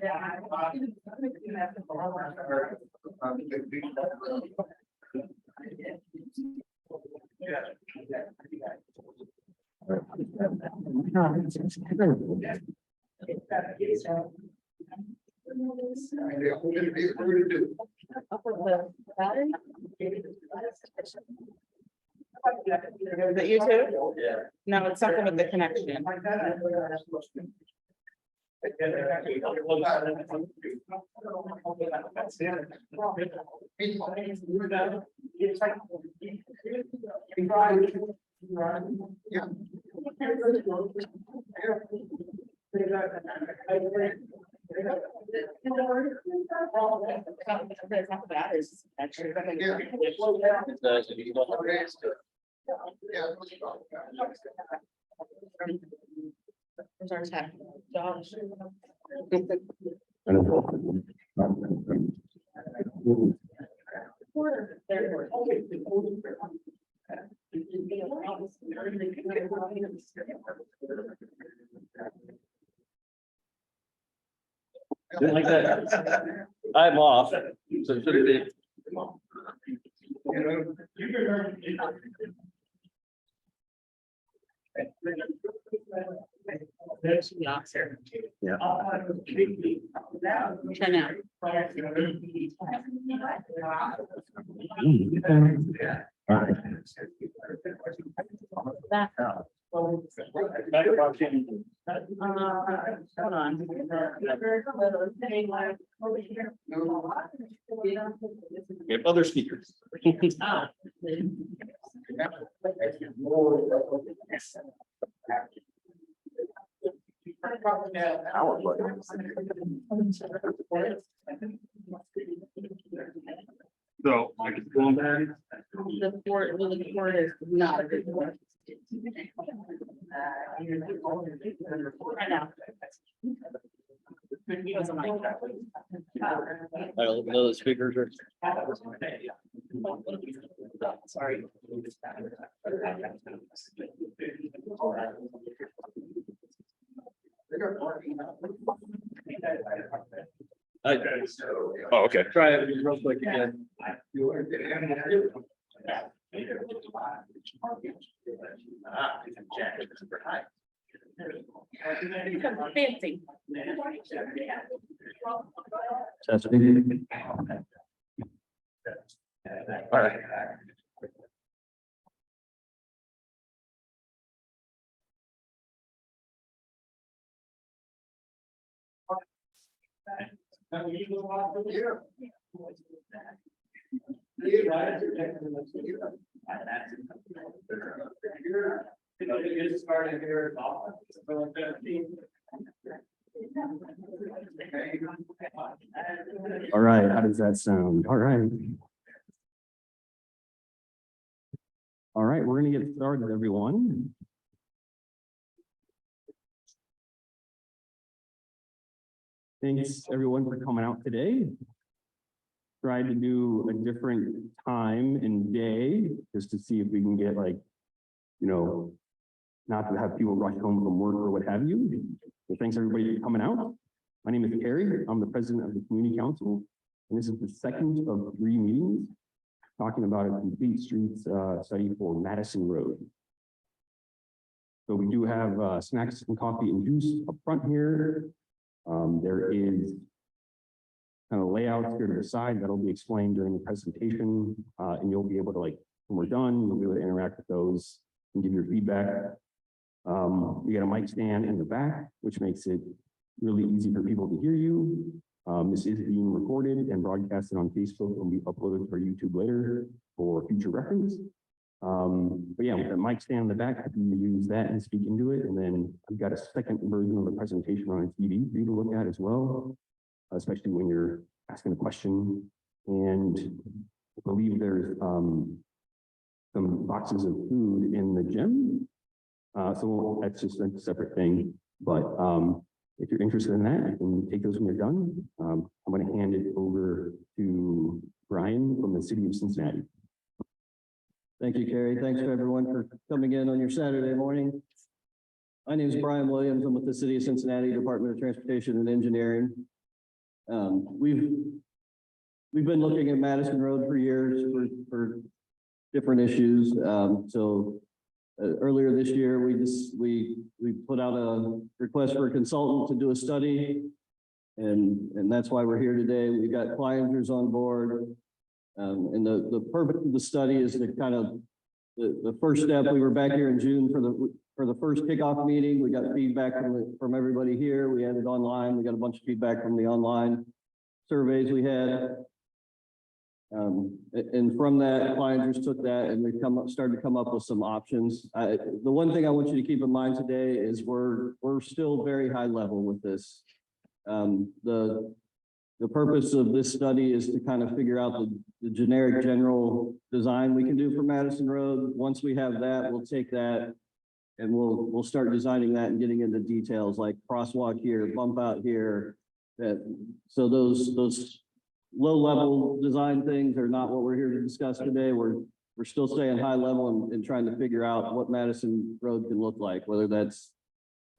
Is it you too? Yeah. No, it's something with the connection. There's our tech. Josh. Like that. I'm off. So should it be? There's the officer. Yeah. Turn out. All right. That. Hold on. We have other speakers. So I can go on back. The port is not a good one. Right now. He doesn't like that. I don't know the speakers are. Sorry. Oh, okay. Try it real quick again. Fancy. All right. All right, how does that sound? All right. All right, we're gonna get started, everyone. Thanks everyone for coming out today. Tried to do a different time and day just to see if we can get like, you know, not to have people rush home from work or what have you. So thanks everybody for coming out. My name is Carrie. I'm the president of the Community Council, and this is the second of 3 meetings talking about a complete streets study for Madison Road. So we do have snacks and coffee and juice up front here. There is kind of layouts here to the side that'll be explained during the presentation, and you'll be able to, like, when we're done, you'll be able to interact with those and give your feedback. We got a mic stand in the back, which makes it really easy for people to hear you. This is being recorded and broadcasted on Facebook and will be uploaded to our YouTube later for future reference. But yeah, with the mic stand in the back, you can use that and speak into it. And then I've got a second version of the presentation on TV for you to look at as well, especially when you're asking a question. And I believe there's some boxes of food in the gym. So that's just a separate thing. But if you're interested in that, you can take those when you're done. I'm going to hand it over to Brian from the city of Cincinnati. Thank you, Carrie. Thanks to everyone for coming in on your Saturday morning. My name is Brian Williams. I'm with the City of Cincinnati Department of Transportation and Engineering. We've been looking at Madison Road for years for different issues. Earlier this year, we put out a request for a consultant to do a study, and that's why we're here today. We got Kleinger's on board, and the purpose of the study is to kind of the first step. We were back here in June for the first kickoff meeting. We got feedback from everybody here. We had it online. We got a bunch of feedback from the online surveys we had. And from that, Kleinger's took that and we've started to come up with some options. The one thing I want you to keep in mind today is we're still very high level with this. The purpose of this study is to kind of figure out the generic general design we can do for Madison Road. Once we have that, we'll take that and we'll start designing that and getting into details like crosswalk here, bump out here. So those low-level design things are not what we're here to discuss today. We're still staying high level and trying to figure out what Madison Road can look like, whether that's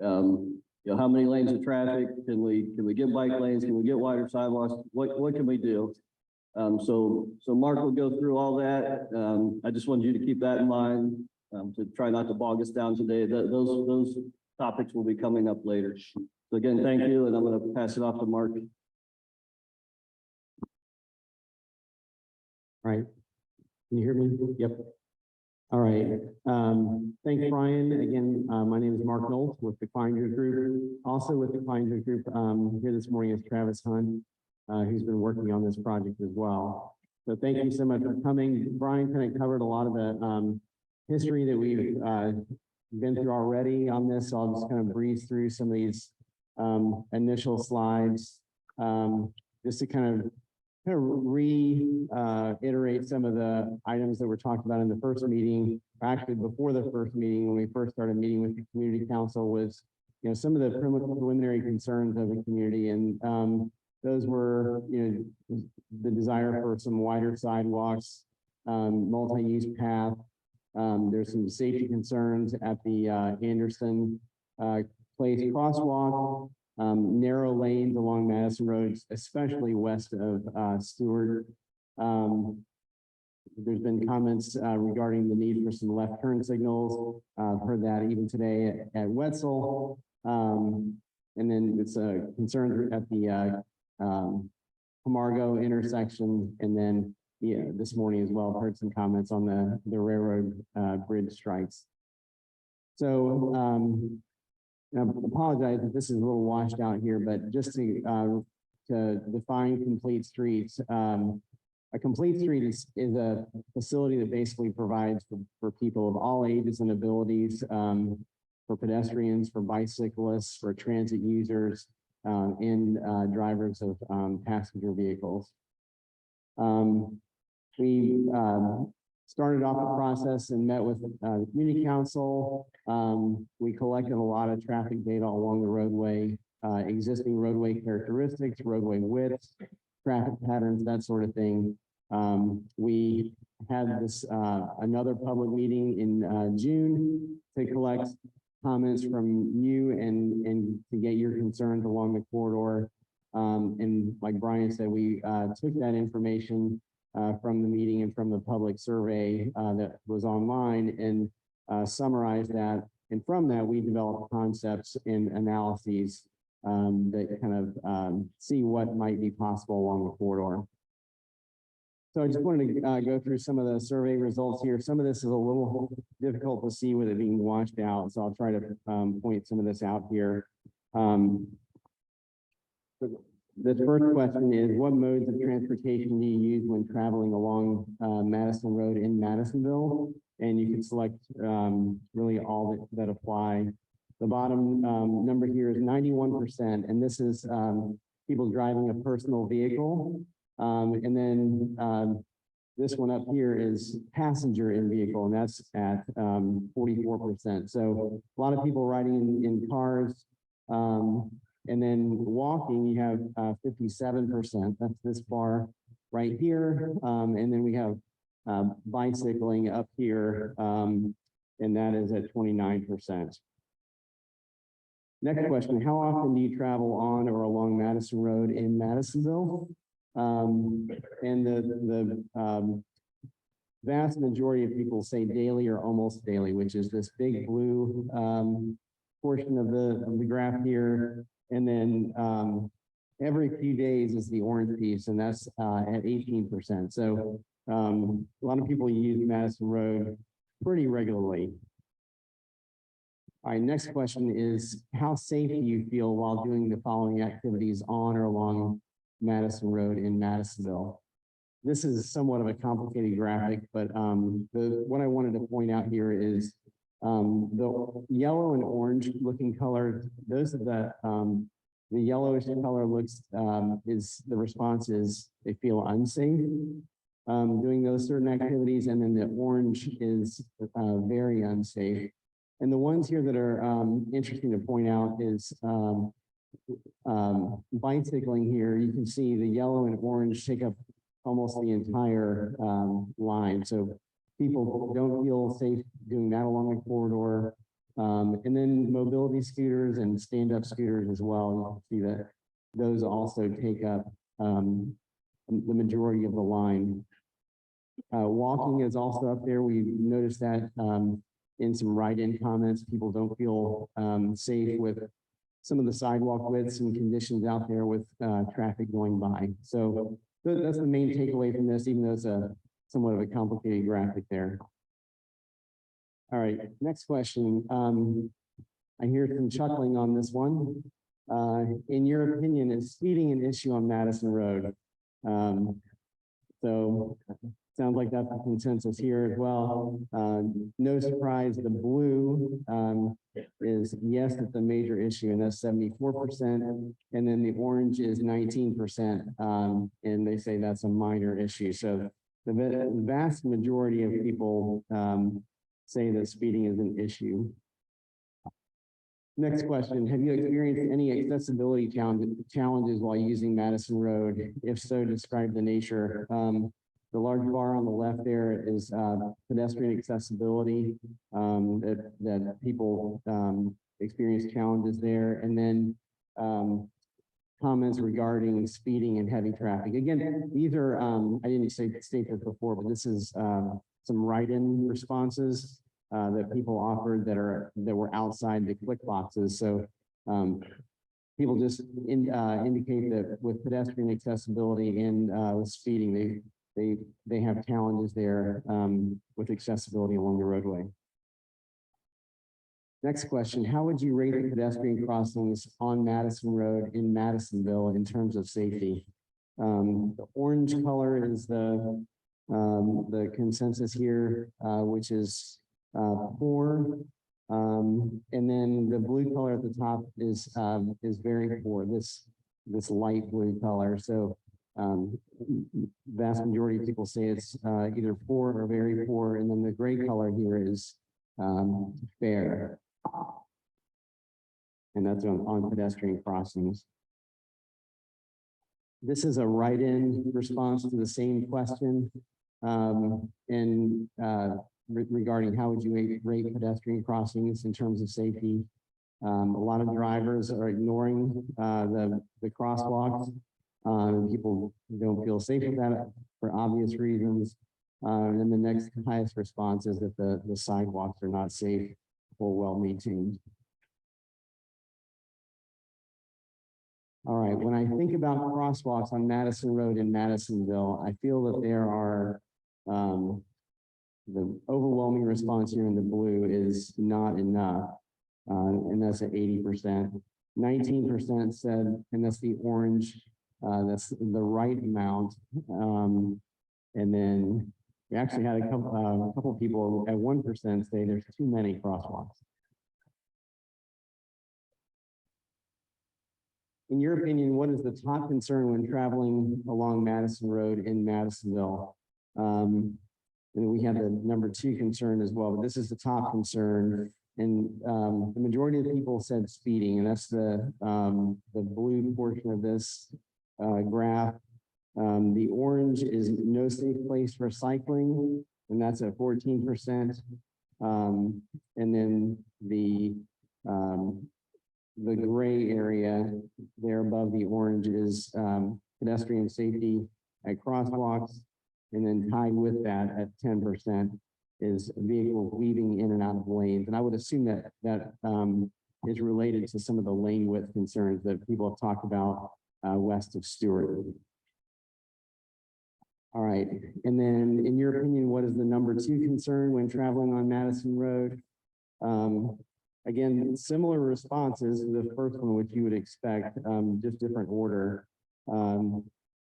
how many lanes of traffic, can we get bike lanes, can we get wider sidewalks, what can we do? So Mark will go through all that. I just wanted you to keep that in mind, to try not to bog us down today. Those topics will be coming up later. So again, thank you, and I'm going to pass it off to Mark. All right. Can you hear me? Yep. All right. Thanks, Brian. Again, my name is Mark Knowles with the Kleinger's Group. Also with the Kleinger's Group here this morning is Travis Hunt, who's been working on this project as well. So thank you so much for coming. Brian kind of covered a lot of the history that we've been through already on this. So I'll just kind of breeze through some of these initial slides just to kind of reiterate some of the items that were talked about in the first meeting. Actually, before the first meeting, when we first started meeting with the community council, was some of the preliminary concerns of the community, and those were the desire for some wider sidewalks, multi-use path. There's some safety concerns at the Anderson Place crosswalk. Narrow lanes along Madison Road, especially west of Stewart. There's been comments regarding the need for some left turn signals. I've heard that even today at Wetzel. And then it's a concern at the Camargo intersection. And then this morning as well, I've heard some comments on the railroad bridge strikes. So I apologize if this is a little washed out here, but just to define complete streets, a complete street is a facility that basically provides for people of all ages and abilities, for pedestrians, for bicyclists, for transit users, and drivers of passenger vehicles. We started off the process and met with the community council. We collected a lot of traffic data along the roadway, existing roadway characteristics, roadway widths, traffic patterns, that sort of thing. We had this another public meeting in June to collect comments from you and to get your concerns along the corridor. And like Brian said, we took that information from the meeting and from the public survey that was online and summarized that. And from that, we developed concepts and analyses that kind of see what might be possible along the corridor. So I just wanted to go through some of the survey results here. Some of this is a little difficult to see with it being washed out, so I'll try to point some of this out here. The first question is, what modes of transportation do you use when traveling along Madison Road in Madisonville? And you can select really all that apply. The bottom number here is 91%, and this is people driving a personal vehicle. And then this one up here is passenger in vehicle, and that's at 44%. So a lot of people riding in cars. And then walking, you have 57%. That's this bar right here. And then we have bicycling up here, and that is at 29%. Next question, how often do you travel on or along Madison Road in Madisonville? And the vast majority of people say daily or almost daily, which is this big blue portion of the graph here. And then every few days is the orange piece, and that's at 18%. So a lot of people use Madison Road pretty regularly. All right, next question is, how safe do you feel while doing the following activities on or along Madison Road in Madisonville? This is somewhat of a complicated graphic, but what I wanted to point out here is the yellow and orange looking color, those are the yellowish color looks, is the response is they feel unsafe doing those certain activities, and then the orange is very unsafe. And the ones here that are interesting to point out is bicycling here. You can see the yellow and orange take up almost the entire line. So people don't feel safe doing that along the corridor. And then mobility scooters and stand-up scooters as well. You can see that those also take up the majority of the line. Walking is also up there. We noticed that in some write-in comments, people don't feel safe with some of the sidewalk widths and conditions out there with traffic going by. So that's the main takeaway from this, even though it's a somewhat of a complicated graphic there. All right, next question. I hear some chuckling on this one. In your opinion, is speeding an issue on Madison Road? So sounds like that's the consensus here as well. No surprise, the blue is yes, it's a major issue, and that's 74%. And then the orange is 19%, and they say that's a minor issue. So the vast majority of people say that speeding is an issue. Next question, have you experienced any accessibility challenges while using Madison Road? If so, describe the nature. The large bar on the left there is pedestrian accessibility, that people experience challenges there. And then comments regarding speeding and heavy traffic. Again, these are, I didn't state this before, but this is some write-in responses that people offered that were outside the click boxes. So people just indicate that with pedestrian accessibility and with speeding, they have challenges there with accessibility along the roadway. Next question, how would you rate the pedestrian crossings on Madison Road in Madisonville in terms of safety? The orange color is the consensus here, which is poor. And then the blue color at the top is very poor, this light blue color. So vast majority of people say it's either poor or very poor. And then the gray color here is fair. And that's on pedestrian crossings. This is a write-in response to the same question. Regarding how would you rate pedestrian crossings in terms of safety. A lot of drivers are ignoring the crosswalks. People don't feel safe with that for obvious reasons. And then the next highest response is that the sidewalks are not safe or well maintained. All right, when I think about crosswalks on Madison Road in Madisonville, I feel that there are the overwhelming response here in the blue is not enough, and that's at 80%. 19% said, and that's the orange, that's the right amount. And then we actually had a couple of people at 1% say there's too many crosswalks. In your opinion, what is the top concern when traveling along Madison Road in Madisonville? And we have the number 2 concern as well, but this is the top concern. And the majority of the people said speeding, and that's the blue portion of this graph. The orange is no safe place for cycling, and that's at 14%. And then the the gray area there above the orange is pedestrian safety at crosswalks. And then tied with that at 10% is vehicles weaving in and out of lanes. And I would assume that is related to some of the lane width concerns that people have talked about west of Stewart. All right, and then in your opinion, what is the number 2 concern when traveling on Madison Road? Again, similar responses to the first one, which you would expect, just different order.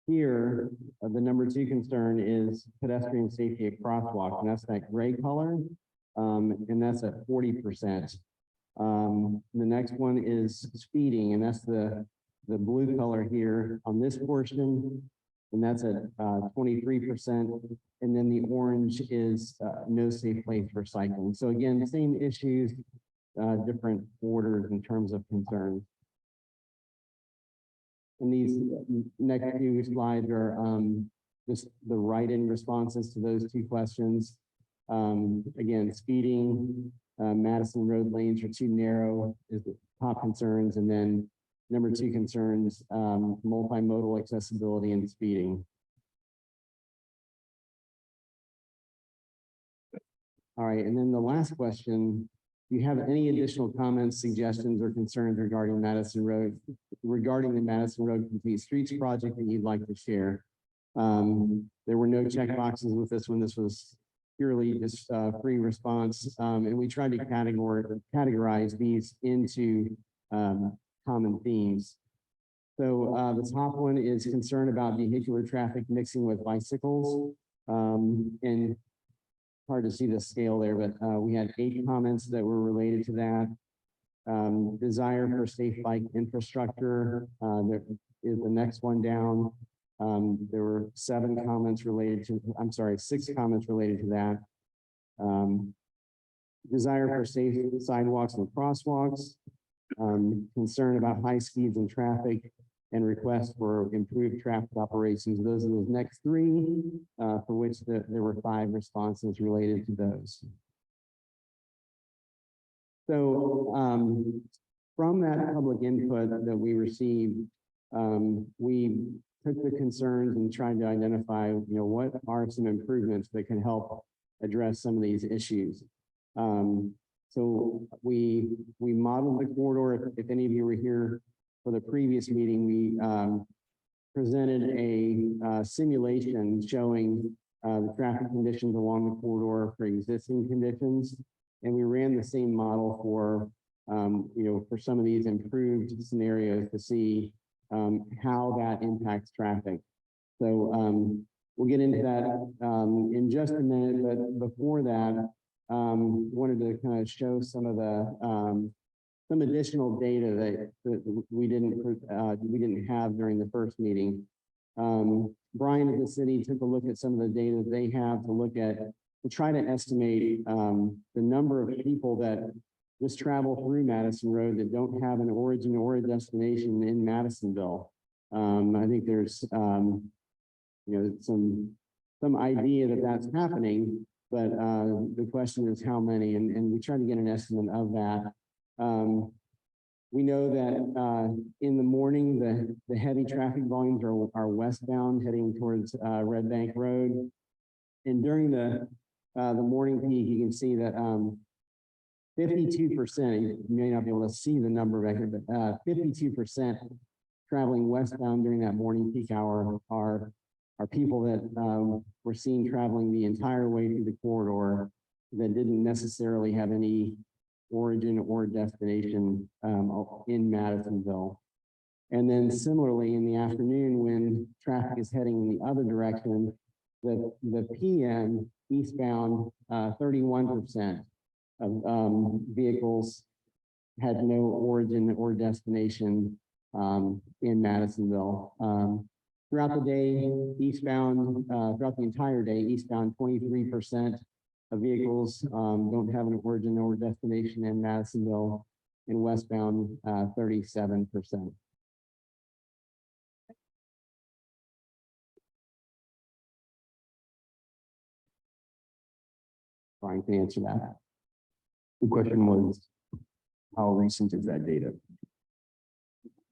Here, the number 2 concern is pedestrian safety at crosswalks, and that's that gray color, and that's at 40%. The next one is speeding, and that's the blue color here on this portion, and that's at 23%. And then the orange is no safe place for cycling. So again, same issues, different orders in terms of concerns. And these next 2 slides are just the write-in responses to those 2 questions. Again, speeding, Madison Road lanes are too narrow is the top concerns, and then number 2 concerns, multimodal accessibility and speeding. All right, and then the last question, do you have any additional comments, suggestions, or concerns regarding the Madison Road Complete Streets project that you'd like to share? There were no check boxes with this one. This was purely just free response, and we tried to categorize these into common themes. So the top one is concern about vehicular traffic mixing with bicycles, and hard to see the scale there, but we had 8 comments that were related to that. Desire for safe bike infrastructure, there is the next one down. There were 7 comments related to, 6 comments related to that. Desire for safe sidewalks and crosswalks, concern about high speeds and traffic, and requests for improved traffic operations. Those are those next 3, for which there were 5 responses related to those. So from that public input that we received, we took the concerns and tried to identify, what are some improvements that can help address some of these issues. So we modeled the corridor. If any of you were here for the previous meeting, we presented a simulation showing the traffic conditions along the corridor for existing conditions. And we ran the same model for, for some of these improved scenarios to see how that impacts traffic. So we'll get into that in just a minute, but before that, wanted to kind of show some of the some additional data that we didn't have during the first meeting. Brian at the city took a look at some of the data they have to try to estimate the number of people that just travel through Madison Road that don't have an origin or a destination in Madisonville. I think there's some idea that that's happening, but the question is how many, and we try to get an estimate of that. We know that in the morning, the heavy traffic volumes are westbound heading towards Red Bank Road. And during the morning peak, you can see that 52%, you may not be able to see the number back here, but 52% traveling westbound during that morning peak hour are people that were seen traveling the entire way through the corridor that didn't necessarily have any origin or destination in Madisonville. And then similarly in the afternoon, when traffic is heading in the other direction, the PM eastbound 31% of vehicles had no origin or destination in Madisonville. Throughout the day, eastbound, throughout the entire day, eastbound 23% of vehicles don't have an origin or destination in Madisonville, and westbound 37%. Brian can answer that. The question was, how recent is that data?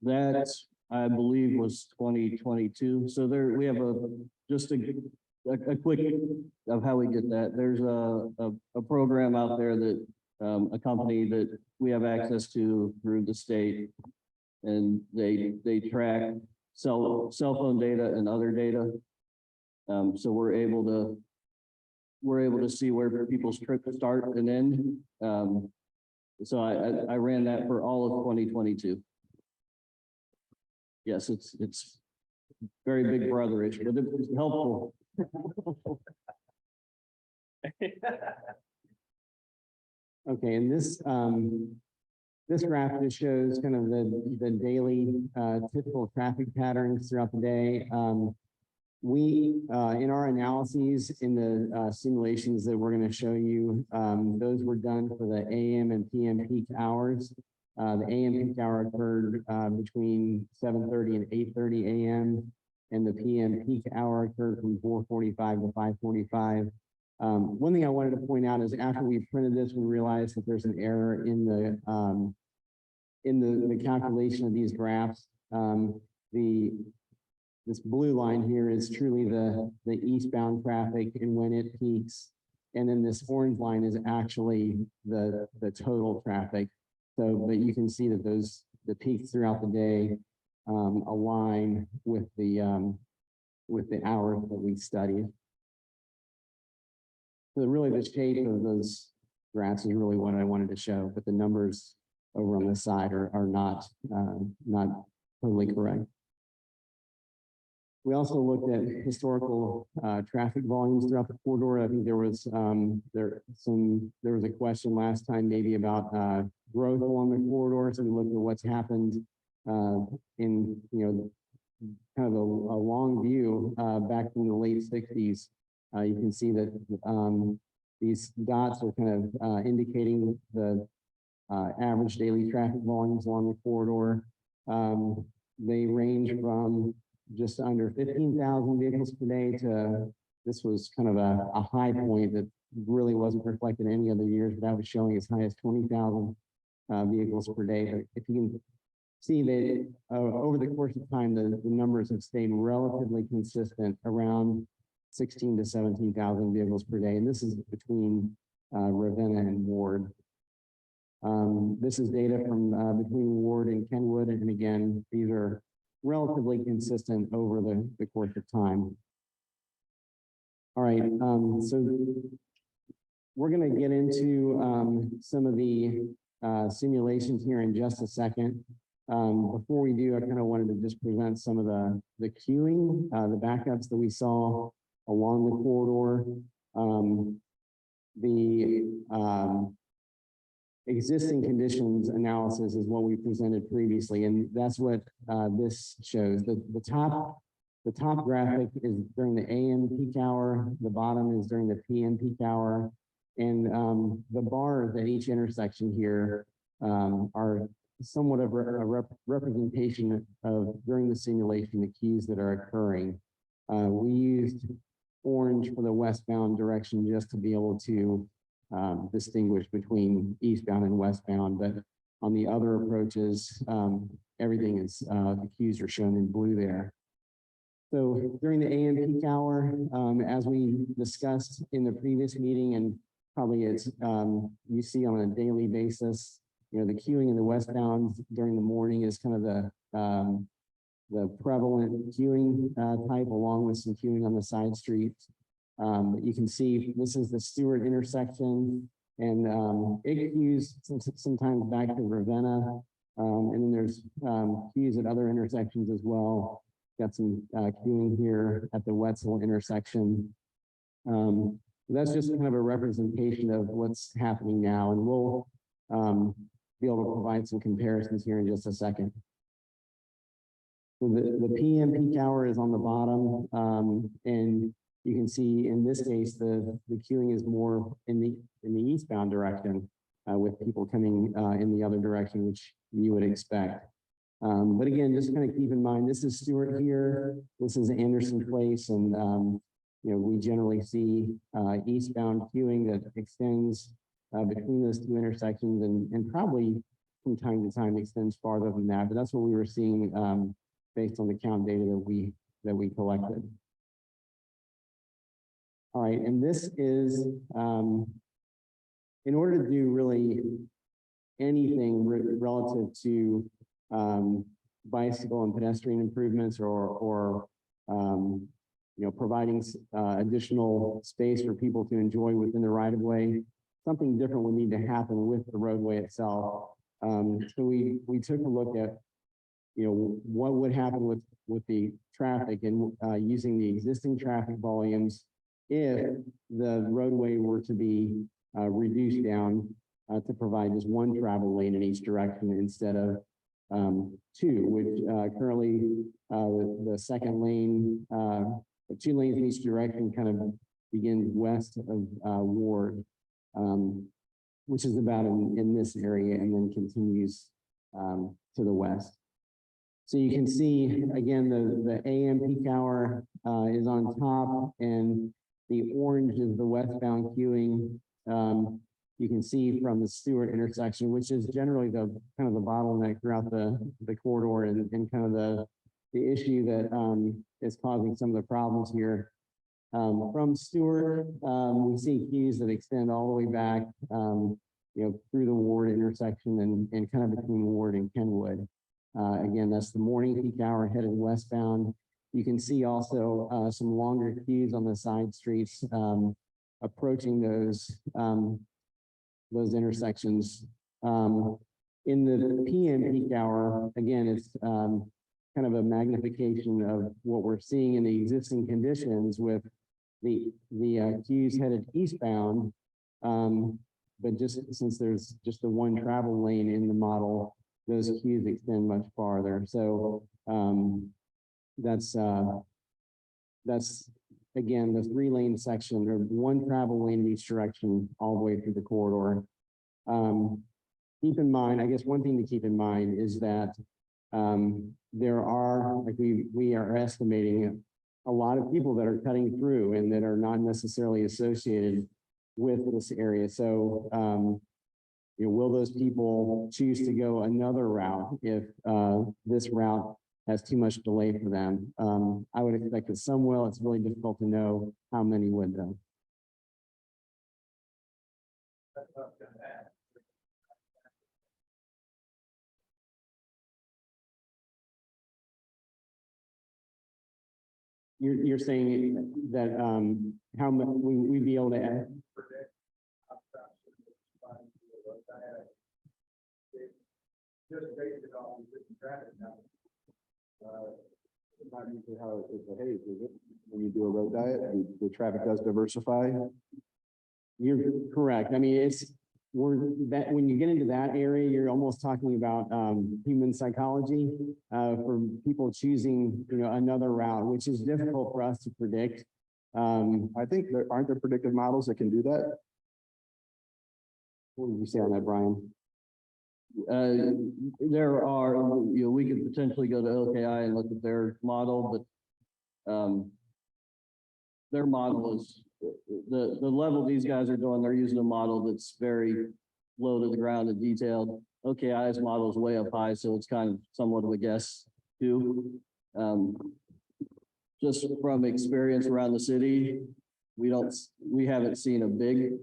That, I believe, was 2022. So there, we have just a quick of how we get that. There's a program out there that, a company that we have access to through the state. And they track cell phone data and other data. So we're able to see where people's trips start and end. So I ran that for all of 2022. Yes, it's very big brotherish, but it was helpful. Okay, and this graph just shows kind of the daily typical traffic patterns throughout the day. We, in our analyses in the simulations that we're going to show you, those were done for the AM and PM peak hours. The AM peak hour occurred between 7:30 and 8:30 AM, and the PM peak hour occurred from 4:45 to 5:45. One thing I wanted to point out is after we printed this, we realized that there's an error in the calculation of these graphs. This blue line here is truly the eastbound traffic and when it peaks. And then this orange line is actually the total traffic. So, but you can see that the peaks throughout the day align with the hours that we studied. So really the shape of those graphs is really what I wanted to show, but the numbers over on this side are not totally correct. We also looked at historical traffic volumes throughout the corridor. I think there was a question last time maybe about growth along the corridor. So we looked at what's happened in kind of a long view back in the late 60s. You can see that these dots are kind of indicating the average daily traffic volumes along the corridor. They range from just under 15,000 vehicles per day to, this was kind of a high point that really wasn't reflected in any other years, but that was showing as high as 20,000 vehicles per day. But if you can see that over the course of time, the numbers have stayed relatively consistent around 16 to 17,000 vehicles per day. And this is between Ravenna and Ward. This is data from between Ward and Kenwood. And again, these are relatively consistent over the course of time. All right, so we're going to get into some of the simulations here in just a second. Before we do, I kind of wanted to just present some of the queuing, the backups that we saw along the corridor. Existing conditions analysis is what we presented previously, and that's what this shows. The top graphic is during the AM peak hour, the bottom is during the PM peak hour, and the bars at each intersection here are somewhat of a representation of, during the simulation, the queues that are occurring. We used orange for the westbound direction just to be able to distinguish between eastbound and westbound, but on the other approaches, everything is, the queues are shown in blue there. So during the AM peak hour, as we discussed in the previous meeting, and probably it's, you see on a daily basis, the queuing in the westbound during the morning is kind of the prevalent queuing type, along with some queuing on the side streets. You can see this is the Stewart intersection, and it queues sometimes back to Ravenna, and then there's queues at other intersections as well. Got some queuing here at the Wetzel intersection. That's just kind of a representation of what's happening now, and we'll be able to provide some comparisons here in just a second. So the PM peak hour is on the bottom, and you can see in this case the queuing is more in the eastbound direction, with people coming in the other direction, which you would expect. But again, just kind of keep in mind, this is Stewart here, this is Anderson Place, and we generally see eastbound queuing that extends between those two intersections, and probably from time to time extends farther than that, but that's what we were seeing based on the count data that we collected. All right, and this is in order to do really anything relative to bicycle and pedestrian improvements or providing additional space for people to enjoy within the right of way, something different would need to happen with the roadway itself. So we took a look at what would happen with the traffic and using the existing traffic volumes if the roadway were to be reduced down to provide just one travel lane in each direction instead of two, which currently the second lane, the 2 lanes in each direction kind of begins west of Ward, which is about in this area and then continues to the west. So you can see, again, the AM peak hour is on top and the orange is the westbound queuing. You can see from the Stewart intersection, which is generally the kind of the bottleneck throughout the corridor and kind of the issue that is causing some of the problems here. From Stewart, we see queues that extend all the way back, through the Ward intersection and kind of between Ward and Kenwood. Again, that's the morning peak hour headed westbound. You can see also some longer queues on the side streets approaching those intersections. In the PM peak hour, again, it's kind of a magnification of what we're seeing in the existing conditions with the queues headed eastbound. But just since there's just the one travel lane in the model, those queues extend much farther. So that's again, the 3-lane section or one travel lane in each direction all the way through the corridor. Keep in mind, I guess one thing to keep in mind is that there are, like we are estimating a lot of people that are cutting through and that are not necessarily associated with this area. So, will those people choose to go another route if this route has too much delay for them? I would expect that some will. It's really difficult to know how many would though. You're saying that how much we'd be able to add? Just based it on the traffic now. Not usually how it behaves, is it? When you do a road diet, the traffic does diversify. You're correct. I mean, when you get into that area, you're almost talking about human psychology for people choosing, another route, which is difficult for us to predict. I think aren't there predictive models that can do that? What would you say on that, Brian? There are, we could potentially go to LKI and look at their model, but their model is the level these guys are doing. They're using a model that's very low to the ground and detailed. OKI's model is way up high, so it's kind of somewhat of a guess too. Just from experience around the city, we haven't seen a big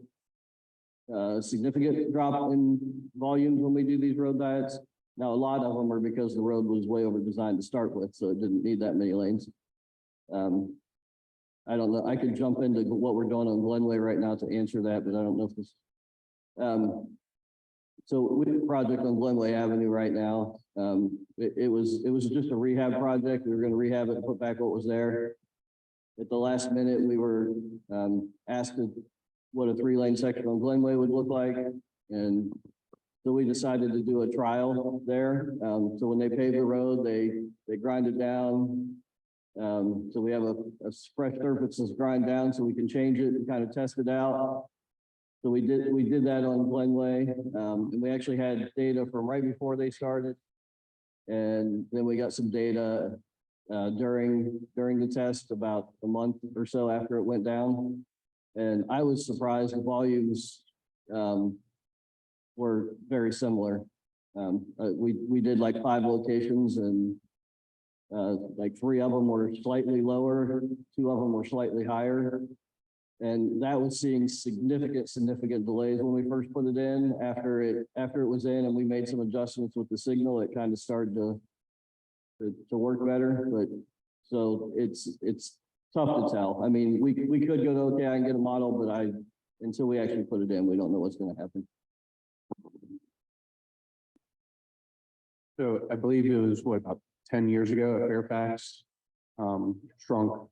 significant drop in volumes when we do these road diets. Now, a lot of them are because the road was way over designed to start with, so it didn't need that many lanes. I don't know. I could jump into what we're doing on Glenway right now to answer that, but I don't know if this. So we have a project on Glenway Avenue right now. It was just a rehab project. We were going to rehab it and put back what was there. At the last minute, we were asked what a 3-lane section on Glenway would look like. And so we decided to do a trial there. So when they pave the road, they grind it down. So we have a fresh surface that's grind down so we can change it and kind of test it out. So we did that on Glenway. And we actually had data from right before they started. And then we got some data during the test about a month or so after it went down. And I was surprised the volumes were very similar. We did like 5 locations and like 3 of them were slightly lower, 2 of them were slightly higher. And that was seeing significant delays when we first put it in. After it was in and we made some adjustments with the signal, it kind of started to work better. But so it's tough to tell. I mean, we could go to OKI and get a model, but until we actually put it in, we don't know what's going to happen. So I believe it was what, about 10 years ago at Fairfax, shrunk.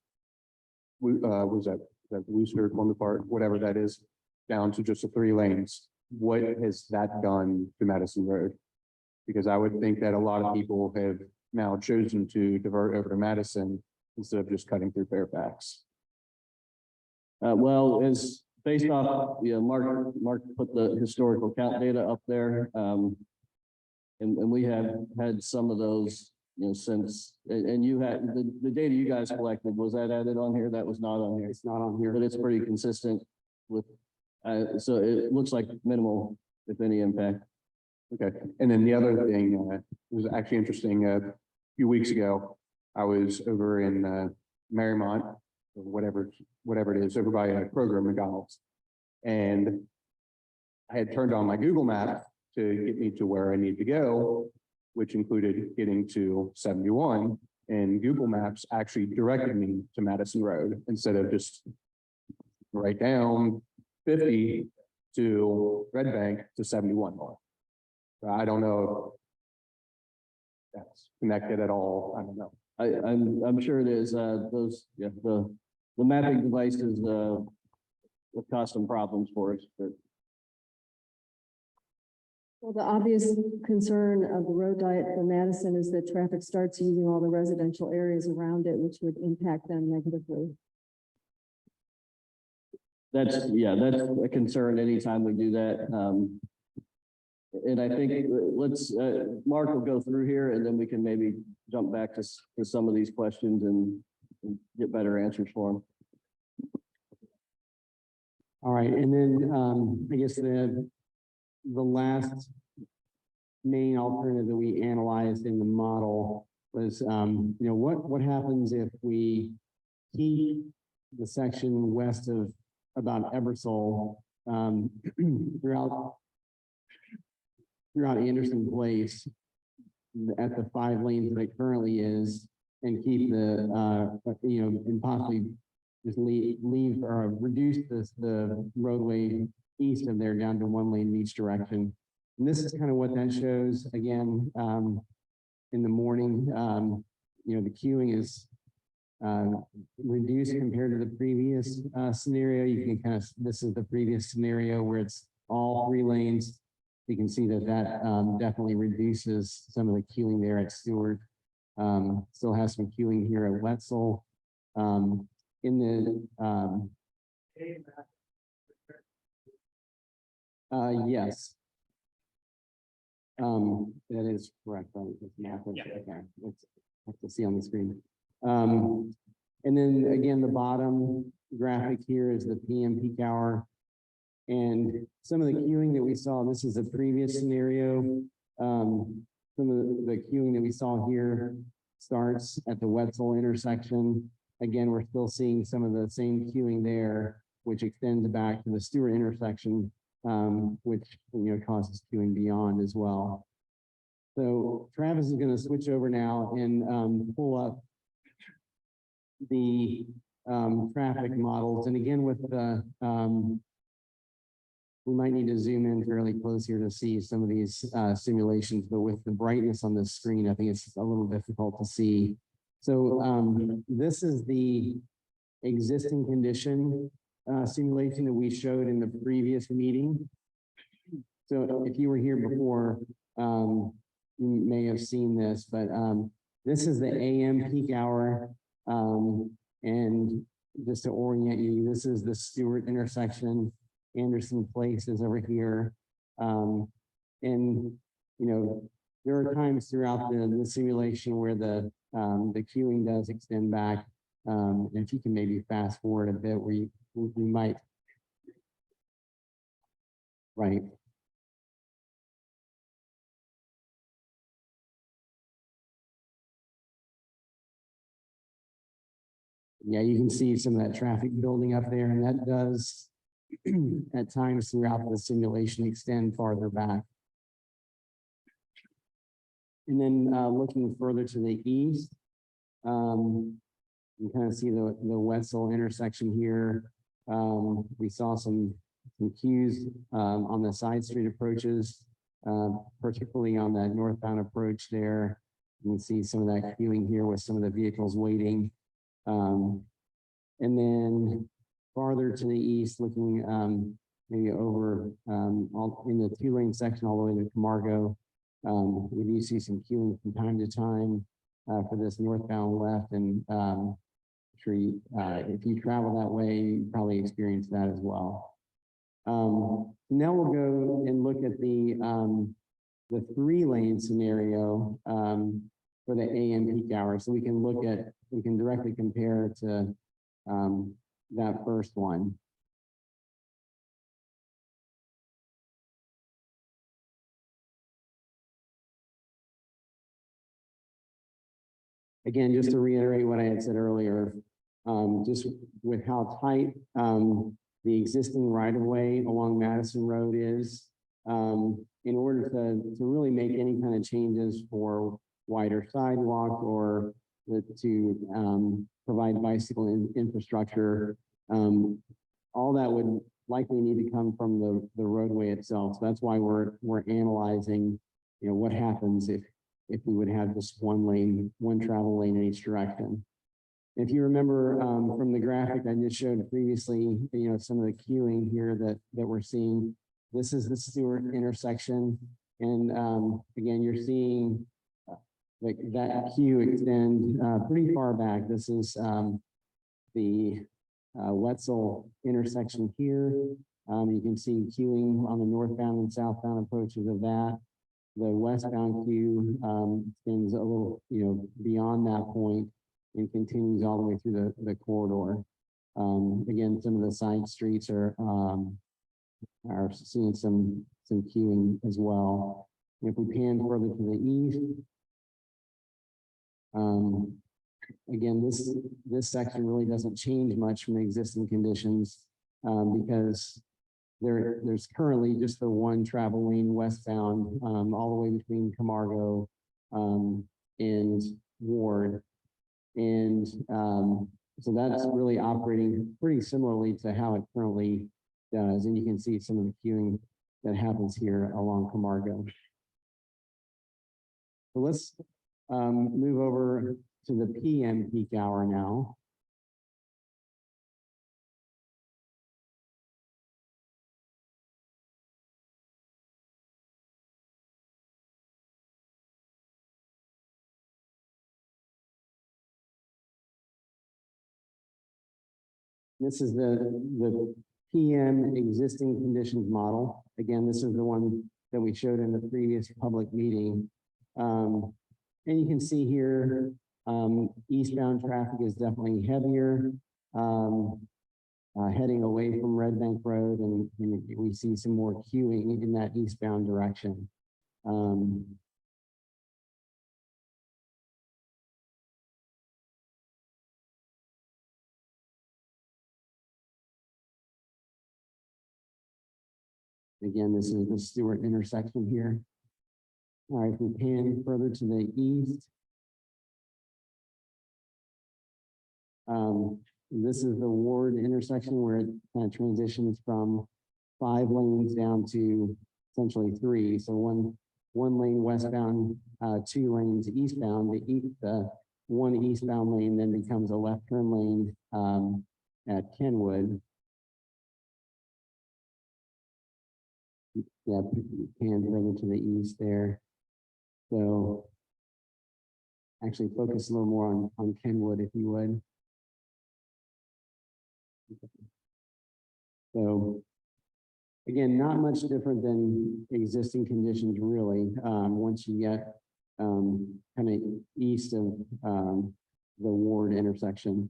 Was that Wooster, Columbia Park, whatever that is, down to just the 3 lanes. What has that done to Madison Road? Because I would think that a lot of people have now chosen to divert over to Madison instead of just cutting through Fairfax. Well, as based off, Mark put the historical count data up there. And we have had some of those, since, and you had the data you guys collected, was that added on here? That was not on here. It's not on here. But it's pretty consistent with, so it looks like minimal, if any, impact. Okay, and then the other thing was actually interesting. A few weeks ago, I was over in Marymount, or whatever it is, over by Kroger McDonald's, and I had turned on my Google map to get me to where I need to go, which included getting to 71, and Google Maps actually directed me to Madison Road instead of just right down 50 to Red Bank to 71 more. I don't know if that's connected at all. I don't know. I'm sure it is. The mapping devices will cause some problems for us, but. Well, the obvious concern of the road diet for Madison is that traffic starts using all the residential areas around it, which would impact them negatively. That's a concern anytime we do that. And I think Mark will go through here and then we can maybe jump back to some of these questions and get better answers for them. All right, and then I guess the last main alternative that we analyzed in the model was, what happens if we keep the section west of about Ebersole throughout Anderson Place at the 5 lanes that it currently is, and keep the and possibly just leave or reduce the roadway east of there down to 1 lane in each direction. And this is kind of what that shows again in the morning. The queuing is reduced compared to the previous scenario. You can kind of, this is the previous scenario where it's all 3 lanes. You can see that definitely reduces some of the queuing there at Stewart. Still has some queuing here at Wetzel. Yes. That is correct. Okay. Let's have to see on the screen. And then again, the bottom graphic here is the PM peak hour. And some of the queuing that we saw, this is a previous scenario. Some of the queuing that we saw here starts at the Wetzel intersection. Again, we're still seeing some of the same queuing there, which extends back to the Stewart intersection, which causes queuing beyond as well. So Travis is going to switch over now and pull up the traffic models. And again, with the we might need to zoom in fairly close here to see some of these simulations, but with the brightness on the screen, I think it's a little difficult to see. So this is the existing condition simulation that we showed in the previous meeting. So if you were here before, you may have seen this, but this is the AM peak hour. And just to orient you, this is the Stewart intersection. Anderson Place is over here. And, there are times throughout the simulation where the queuing does extend back. And if you can maybe fast forward a bit, we might. Right. yeah, you can see some of that traffic building up there, and that does at times throughout the simulation extend farther back. And then looking further to the east, you kind of see the Wetzel intersection here. We saw some cues on the side street approaches, particularly on that northbound approach there. You can see some of that queuing here with some of the vehicles waiting. And then farther to the east, looking maybe over all in the 2-lane section all the way to Camargo, we do see some queuing from time to time for this northbound left. And sure if you travel that way, you probably experience that as well. Now we'll go and look at the 3-lane scenario for the AM peak hour. So we can directly compare to that first one. Again, just to reiterate what I had said earlier, just with how tight the existing right-of-way along Madison Road is, in order to really make any kind of changes for wider sidewalk or to provide bicycle infrastructure, all that would likely need to come from the roadway itself. So that's why we're analyzing, what happens if we would have just one travel lane in each direction. If you remember from the graphic I just showed previously, some of the queuing here that we're seeing, this is the Stewart intersection. And again, you're seeing that queue extend pretty far back. This is the Wetzel intersection here. You can see queuing on the northbound and southbound approaches of that. The westbound queue extends a little, beyond that point and continues all the way through the corridor. Again, some of the side streets are seeing some queuing as well. If we pan further to the east, again, this section really doesn't change much from the existing conditions because there's currently just the one travel lane westbound all the way between Camargo and Ward. And so that's really operating pretty similarly to how it currently does. And you can see some of the queuing that happens here along Camargo. So let's move over to the PM peak hour now. This is the PM existing conditions model. Again, this is the one that we showed in the previous public meeting. And you can see here, eastbound traffic is definitely heavier, heading away from Red Bank Road, and we see some more queuing in that eastbound direction. Again, this is the Stewart intersection here. All right, if we pan further to the east, this is the Ward intersection where it kind of transitions from 5 lanes down to essentially 3. So one lane westbound, 2 lanes eastbound. The one eastbound lane then becomes a left turn lane at Kenwood. Yeah, pan further to the east there. So actually focus a little more on Kenwood if you would. So again, not much different than existing conditions really, once you get kind of east of the Ward intersection.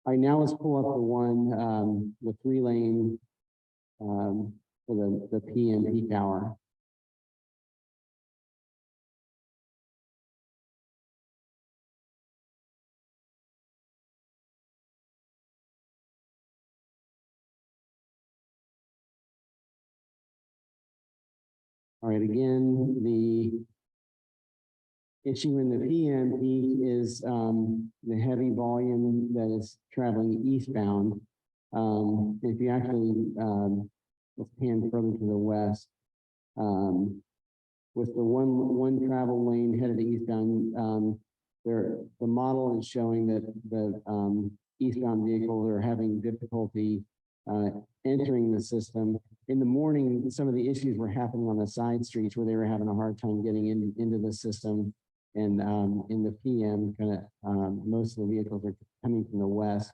All right, now let's pull up the one, the 3-lane for the PM peak hour. All right, again, the issue in the PM peak is the heavy volume that is traveling eastbound. If you actually let's pan further to the west, with the one travel lane headed eastbound, the model is showing that the eastbound vehicles are having difficulty entering the system. In the morning, some of the issues were happening on the side streets where they were having a hard time getting into the system. And in the PM, most of the vehicles are coming from the west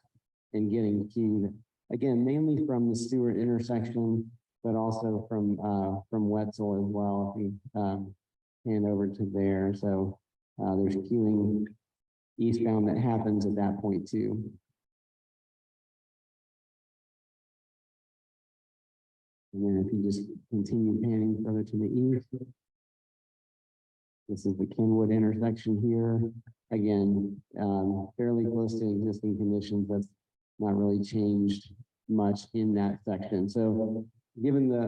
and getting queued. Again, mainly from the Stewart intersection, but also from Wetzel as well. If you hand over to there, so there's queuing eastbound that happens at that point too. And then if you just continue panning further to the east, this is the Kenwood intersection here. Again, fairly close to existing conditions. That's not really changed much in that section. So given the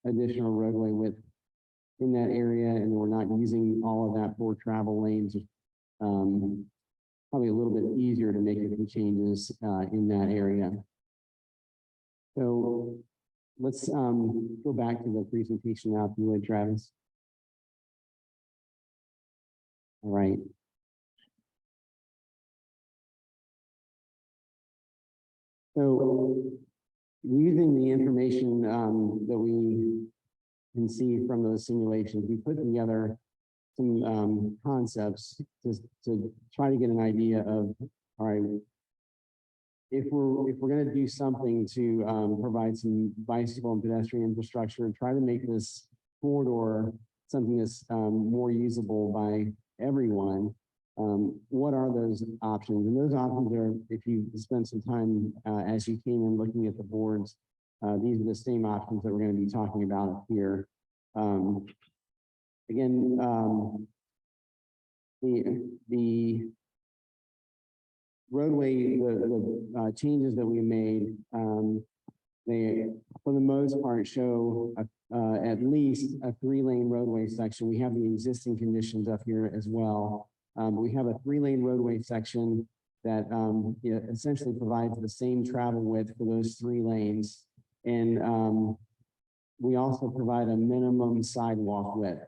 additional roadway width in that area, and we're not using all of that for travel lanes, probably a little bit easier to make a few changes in that area. So let's go back to the presentation now, if you would, Travis. All right. So using the information that we can see from those simulations, we put together some concepts to try to get an idea of, all right, if we're going to do something to provide some bicycle and pedestrian infrastructure and try to make this corridor something that's more usable by everyone, what are those options? And those options are, if you spend some time as you came in looking at the boards, these are the same options that we're going to be talking about here. Again, the roadway, the changes that we made, they, for the most part, show at least a 3-lane roadway section. We have the existing conditions up here as well. We have a 3-lane roadway section that essentially provides the same travel width for those 3 lanes. And we also provide a minimum sidewalk width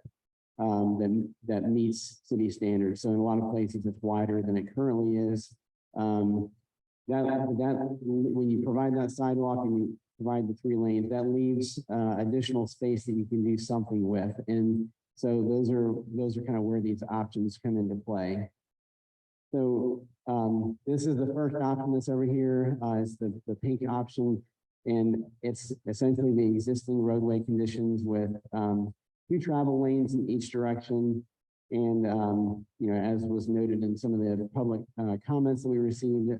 that meets city standards. So in a lot of places, it's wider than it currently is. When you provide that sidewalk and you provide the 3 lanes, that leaves additional space that you can do something with. And so those are kind of where these options come into play. So this is the first option that's over here. It's the pink option, and it's essentially the existing roadway conditions with 2 travel lanes in each direction. And as was noted in some of the public comments that we received,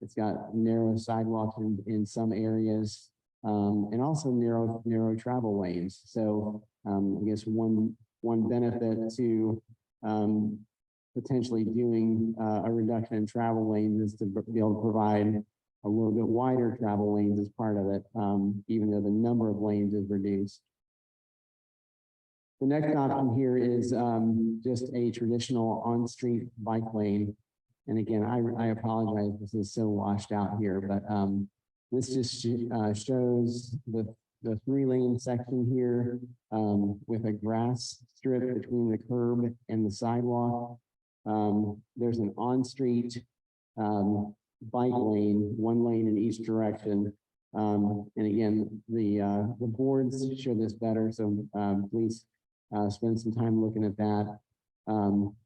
it's got narrow sidewalks in some areas, and also narrow travel lanes. So I guess one benefit to potentially doing a reduction in travel lanes is to be able to provide a little bit wider travel lanes as part of it, even though the number of lanes is reduced. The next option here is just a traditional on-street bike lane. And again, I apologize, this is so washed out here, but this just shows the 3-lane section here with a grass strip between the curb and the sidewalk. There's an on-street bike lane, 1 lane in each direction. And again, the boards show this better, so please spend some time looking at that.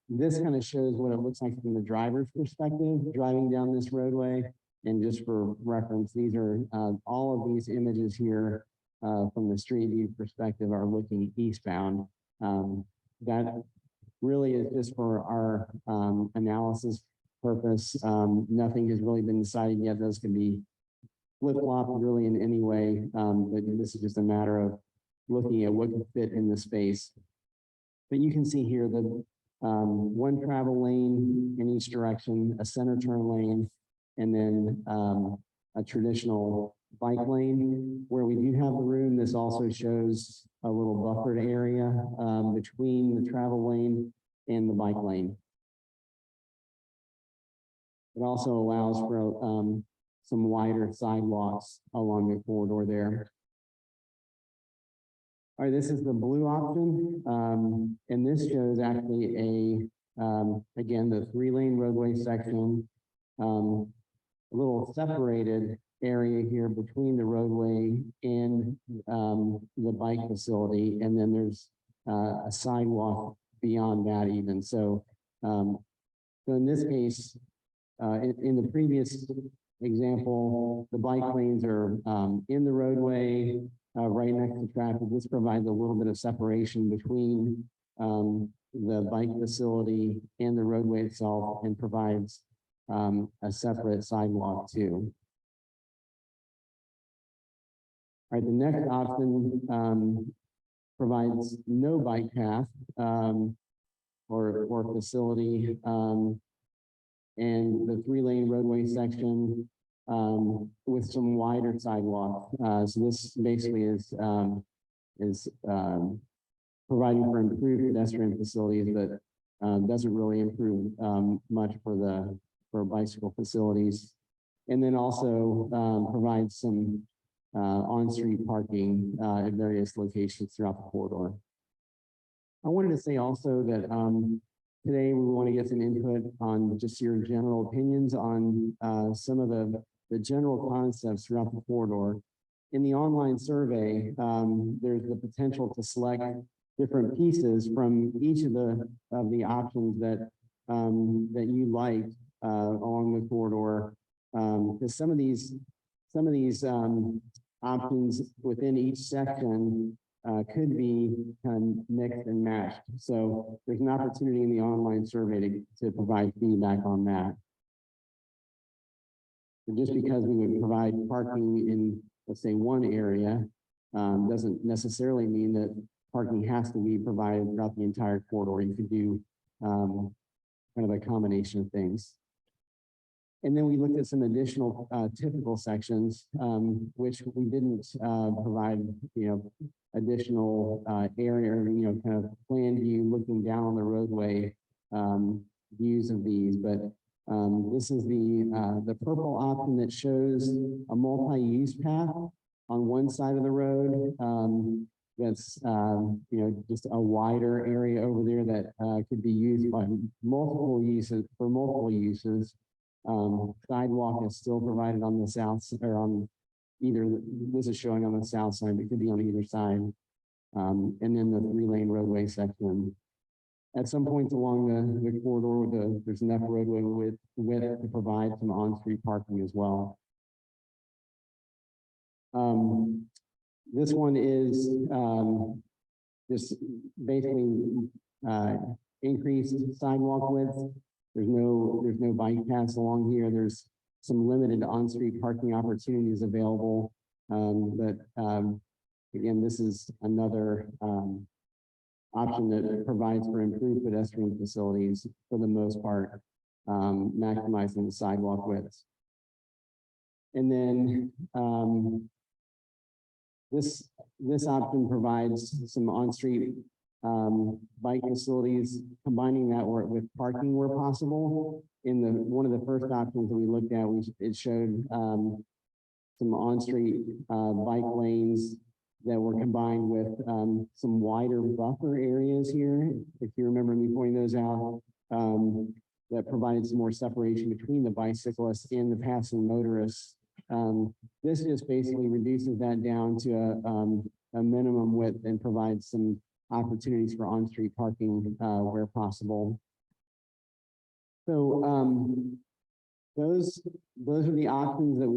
This kind of shows what it looks like from the driver's perspective, driving down this roadway. And just for reference, these are all of these images here from the street view perspective are looking eastbound. That really is just for our analysis purpose. Nothing has really been decided yet. Those can be flip-flopped really in any way, but this is just a matter of looking at what can fit in the space. But you can see here the 1 travel lane in each direction, a center turn lane, and then a traditional bike lane. Where we do have the room, this also shows a little buffered area, between the travel lane and the bike lane. It also allows for, some wider sidewalks along the corridor there. All right, this is the blue option, and this shows actually again, the 3-lane roadway section, a little separated area here between the roadway and the bike facility, and then there's a sidewalk beyond that even. So, so in this case, in the previous example, the bike lanes are in the roadway, right next to traffic. This provides a little bit of separation between the bike facility and the roadway itself, and provides a separate sidewalk too. All right, the next option provides no bike path or facility, and the 3-lane roadway section with some wider sidewalk. So this basically is providing for improved pedestrian facilities, but doesn't really improve much for bicycle facilities. And then also provides some on-street parking at various locations throughout the corridor. I wanted to say also that today we want to get some input on just your general opinions on some of the general concepts throughout the corridor. In the online survey, there's the potential to select different pieces from each of the options that you like along the corridor. Because some of these options within each section could be kind of mixed and matched. So there's an opportunity in the online survey to provide feedback on that. And just because we would provide parking in, let's say, one area, doesn't necessarily mean that parking has to be provided throughout the entire corridor. You could do kind of a combination of things. And then we looked at some additional typical sections, which we didn't provide, additional area, kind of plan view looking down on the roadway views of these. But this is the purple option that shows a multi-use path on one side of the road. That's just a wider area over there that could be used by multiple uses for multiple uses. Sidewalk is still provided on the south, or on either, this is showing on the south side, but it could be on either side. And then the 3-lane roadway section. At some points along the corridor, there's enough roadway width to provide some on-street parking as well. This one is just basically increased sidewalk width. There's no bike paths along here. There's some limited on-street parking opportunities available. But again, this is another option that provides for improved pedestrian facilities for the most part, maximizing the sidewalk widths. And then this option provides some on-street bike facilities, combining that with parking where possible. In one of the first options that we looked at, it showed some on-street bike lanes that were combined with some wider buffer areas here. If you remember me pointing those out, that provided some more separation between the bicyclists and the passing motorists. This just basically reduces that down to a minimum width and provides some opportunities for on-street parking where possible. So those are the options that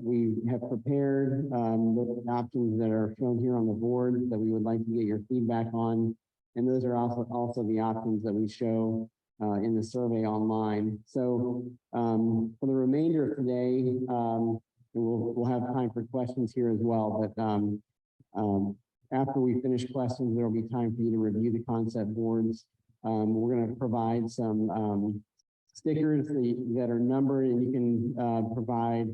we have prepared. Those are the options that are shown here on the board that we would like to get your feedback on, and those are also the options that we show in the survey online. So for the remainder of today, we'll have time for questions here as well. But after we finish questions, there will be time for you to review the concept boards. We're going to provide some stickers that are numbered, and you can provide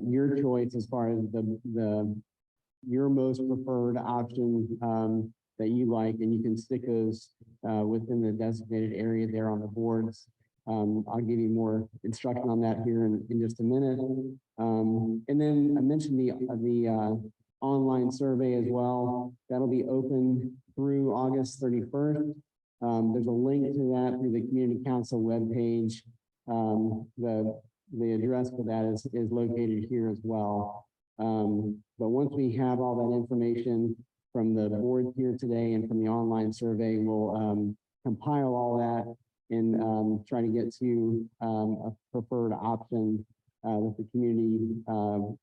your choice as far as the your most preferred option, that you like, and you can stick those, within the designated area there on the boards. I'll give you more instruction on that here in just a minute. And then I mentioned the online survey as well. That'll be open through August 31st. There's a link to that through the Community Council webpage. The address for that is located here as well. But once we have all that information from the board here today and from the online survey, we'll compile all that and try to get to a preferred option that the community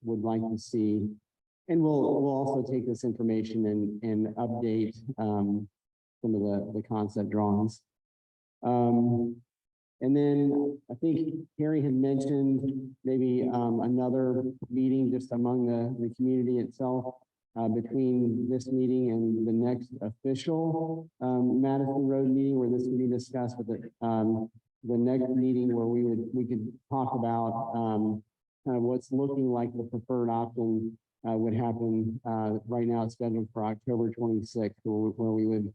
would like to see. And we'll also take this information and update some of the concept drawings. And then I think Harry had mentioned maybe another meeting just among the community itself between this meeting and the next official Madison Road meeting where this would be discussed, but the next meeting where we could talk about kind of what's looking like the preferred option would happen. Right now it's scheduled for October 26th, where we would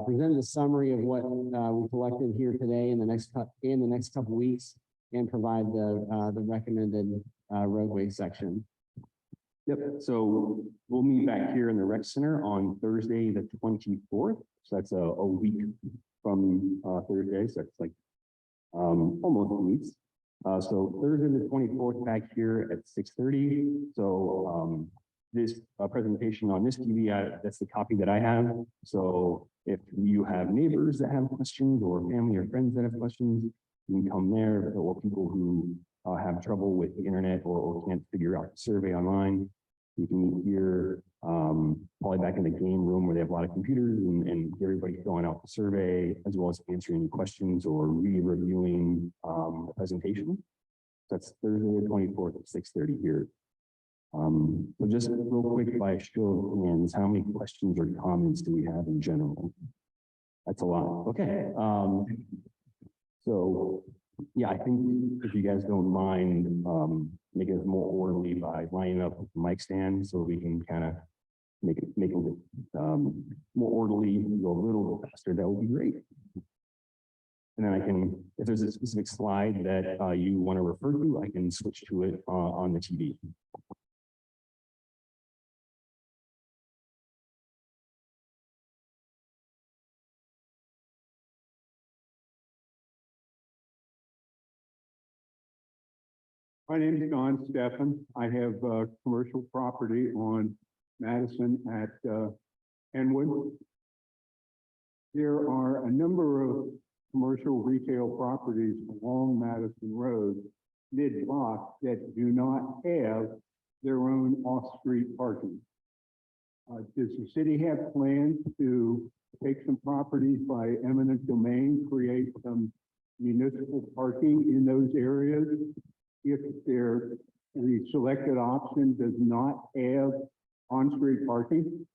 present a summary of what we collected here today in the next couple weeks and provide the recommended roadway section. Yep, so we'll meet back here in the rec center on Thursday, the 24th. So that's a week from Thursday, so it's like almost 2 weeks. So Thursday, the 24th, back here at 6:30. So this presentation on this TV, that's the copy that I have. So if you have neighbors that have questions or family or friends that have questions, you can come there, or people who have trouble with the internet or can't figure out the survey online. You can meet here, probably back in the game room where they have a lot of computers and everybody filling out the survey, as well as answering any questions or re-reviewing the presentation. That's Thursday, the 24th at 6:30 here. So just real quick, by show of hands, how many questions or comments do we have in general? That's a lot. Okay. So yeah, I think if you guys don't mind, make it more orderly by lining up the mic stand so we can kind of make it more orderly, go a little bit faster. That would be great. And then I can, if there's a specific slide that you want to refer to, I can switch to it on the TV. My name is Don Steffen. I have commercial property on Madison at Enwood. There are a number of commercial retail properties along Madison Road, mid-block, that do not have their own off-street parking. Does the city have plans to take some properties by eminent domain, create some municipal parking in those areas? If the selected option does not have on-street parking?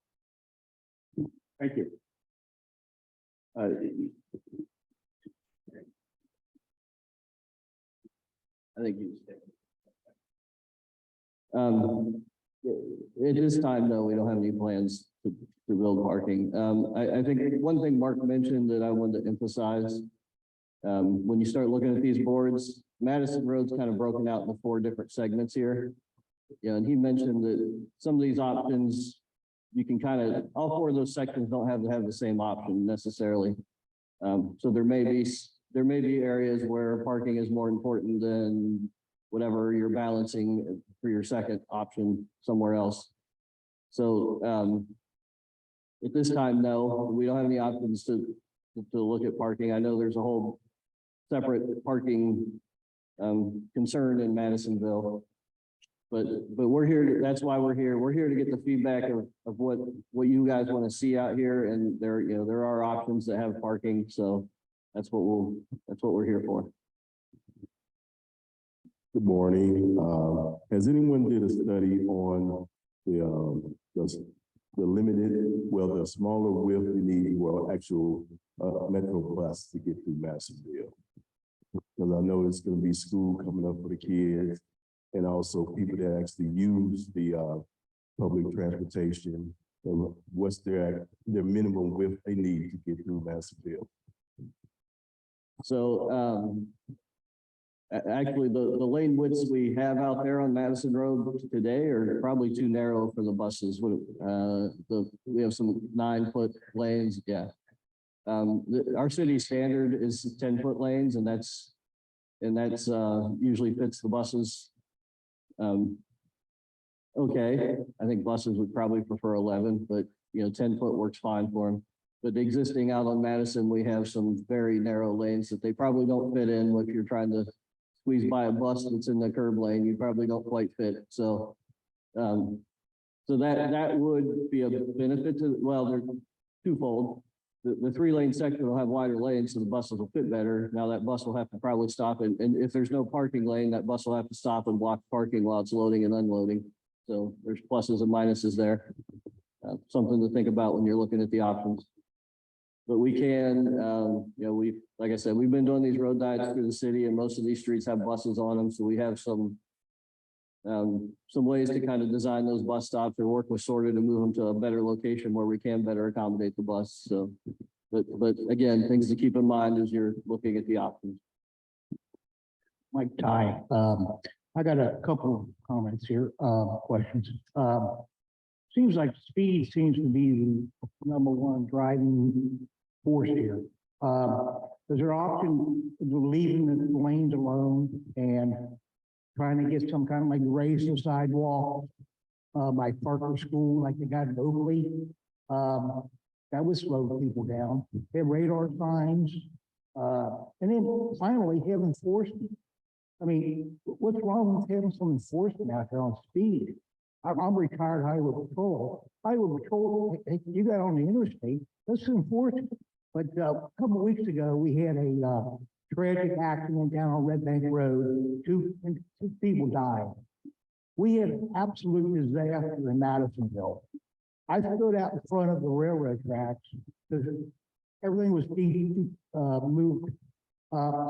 Thank you. I think you. At this time, no, we don't have any plans to build parking. I think one thing Mark mentioned that I wanted to emphasize, when you start looking at these boards, Madison Road's kind of broken out into 4 different segments here. Yeah, and he mentioned that some of these options, you can kind of, all 4 of those sections don't have to have the same option necessarily. So there may be areas where parking is more important than whatever you're balancing for your second option somewhere else. So at this time, no, we don't have any options to look at parking. I know there's a whole separate parking concern in Madisonville, but we're here. That's why we're here. We're here to get the feedback of what you guys want to see out here, and there are options that have parking. So that's what we're here for. Good morning. Has anyone did a study on the smaller width you need, actual metro bus to get through Madisonville? Because I know it's going to be school coming up for the kids, and also people that actually use the public transportation, and what's their minimum width they need to get through Madisonville. So, actually, the lane widths we have out there on Madison Road today are probably too narrow for the buses. We have some 9-foot lanes, yeah. Our city standard is 10-foot lanes, and that's usually fits the buses. Okay, I think buses would probably prefer 11, but 10-foot works fine for them. But existing out on Madison, we have some very narrow lanes that they probably don't fit in if you're trying to squeeze by a bus that's in the curb lane, you probably don't quite fit. So, that would be a benefit to, well, they're twofold. The 3-lane section will have wider lanes, so the buses will fit better. Now that bus will have to probably stop, and if there's no parking lane, that bus will have to stop and block parking while it's loading and unloading. So there's pluses and minuses there. Something to think about when you're looking at the options. But we can, like I said, we've been doing these road diets through the city, and most of these streets have buses on them. So we have some ways to kind of design those bus stops or work with sorted to move them to a better location where we can better accommodate the bus. So, but again, things to keep in mind as you're looking at the options. Mike Ty, I got a couple of comments here, questions. Seems like speed seems to be the #1 driving force here. Is there option of leaving the lanes alone and trying to get some kind of like raise the sidewalk by Parker School, like they got in Oakley? That would slow people down. They have radar signs. And then finally have enforcement. I mean, what's wrong with having some enforcement out there on speed? I'm retired highway patrol. Highway patrol, you got on the interstate, let's enforce it. But a couple of weeks ago, we had a tragic accident down on Red Bank Road. Two people died. We had an absolute disaster in Madisonville. I stood out in front of the railroad tracks because everything was moved.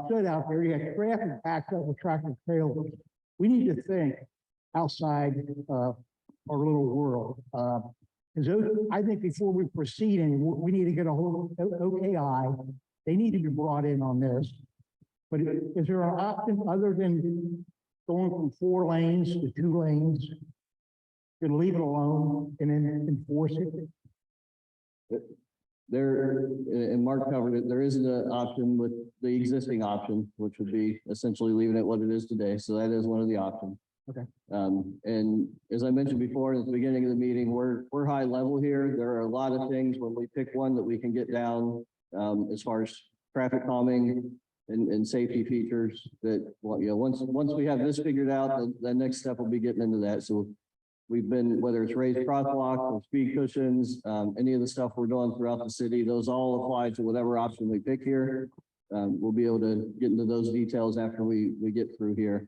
Stood out there, you had traffic backed up with tractor trailers. We need to think outside our little world. I think before we proceed, and we need to get a hold of OKI. They need to be brought in on this. But is there an option other than going from 4 lanes to 2 lanes? Could leave it alone and then enforce it? There, and Mark covered it, there is an option with the existing option, which would be essentially leaving it what it is today. So that is one of the options. Okay. And as I mentioned before at the beginning of the meeting, we're high level here. There are a lot of things when we pick one that we can get down as far as traffic calming and safety features that, once we have this figured out, the next step will be getting into that. So we've been, whether it's raised crosswalks or speed cushions, any of the stuff we're doing throughout the city, those all apply to whatever option we pick here. We'll be able to get into those details after we get through here.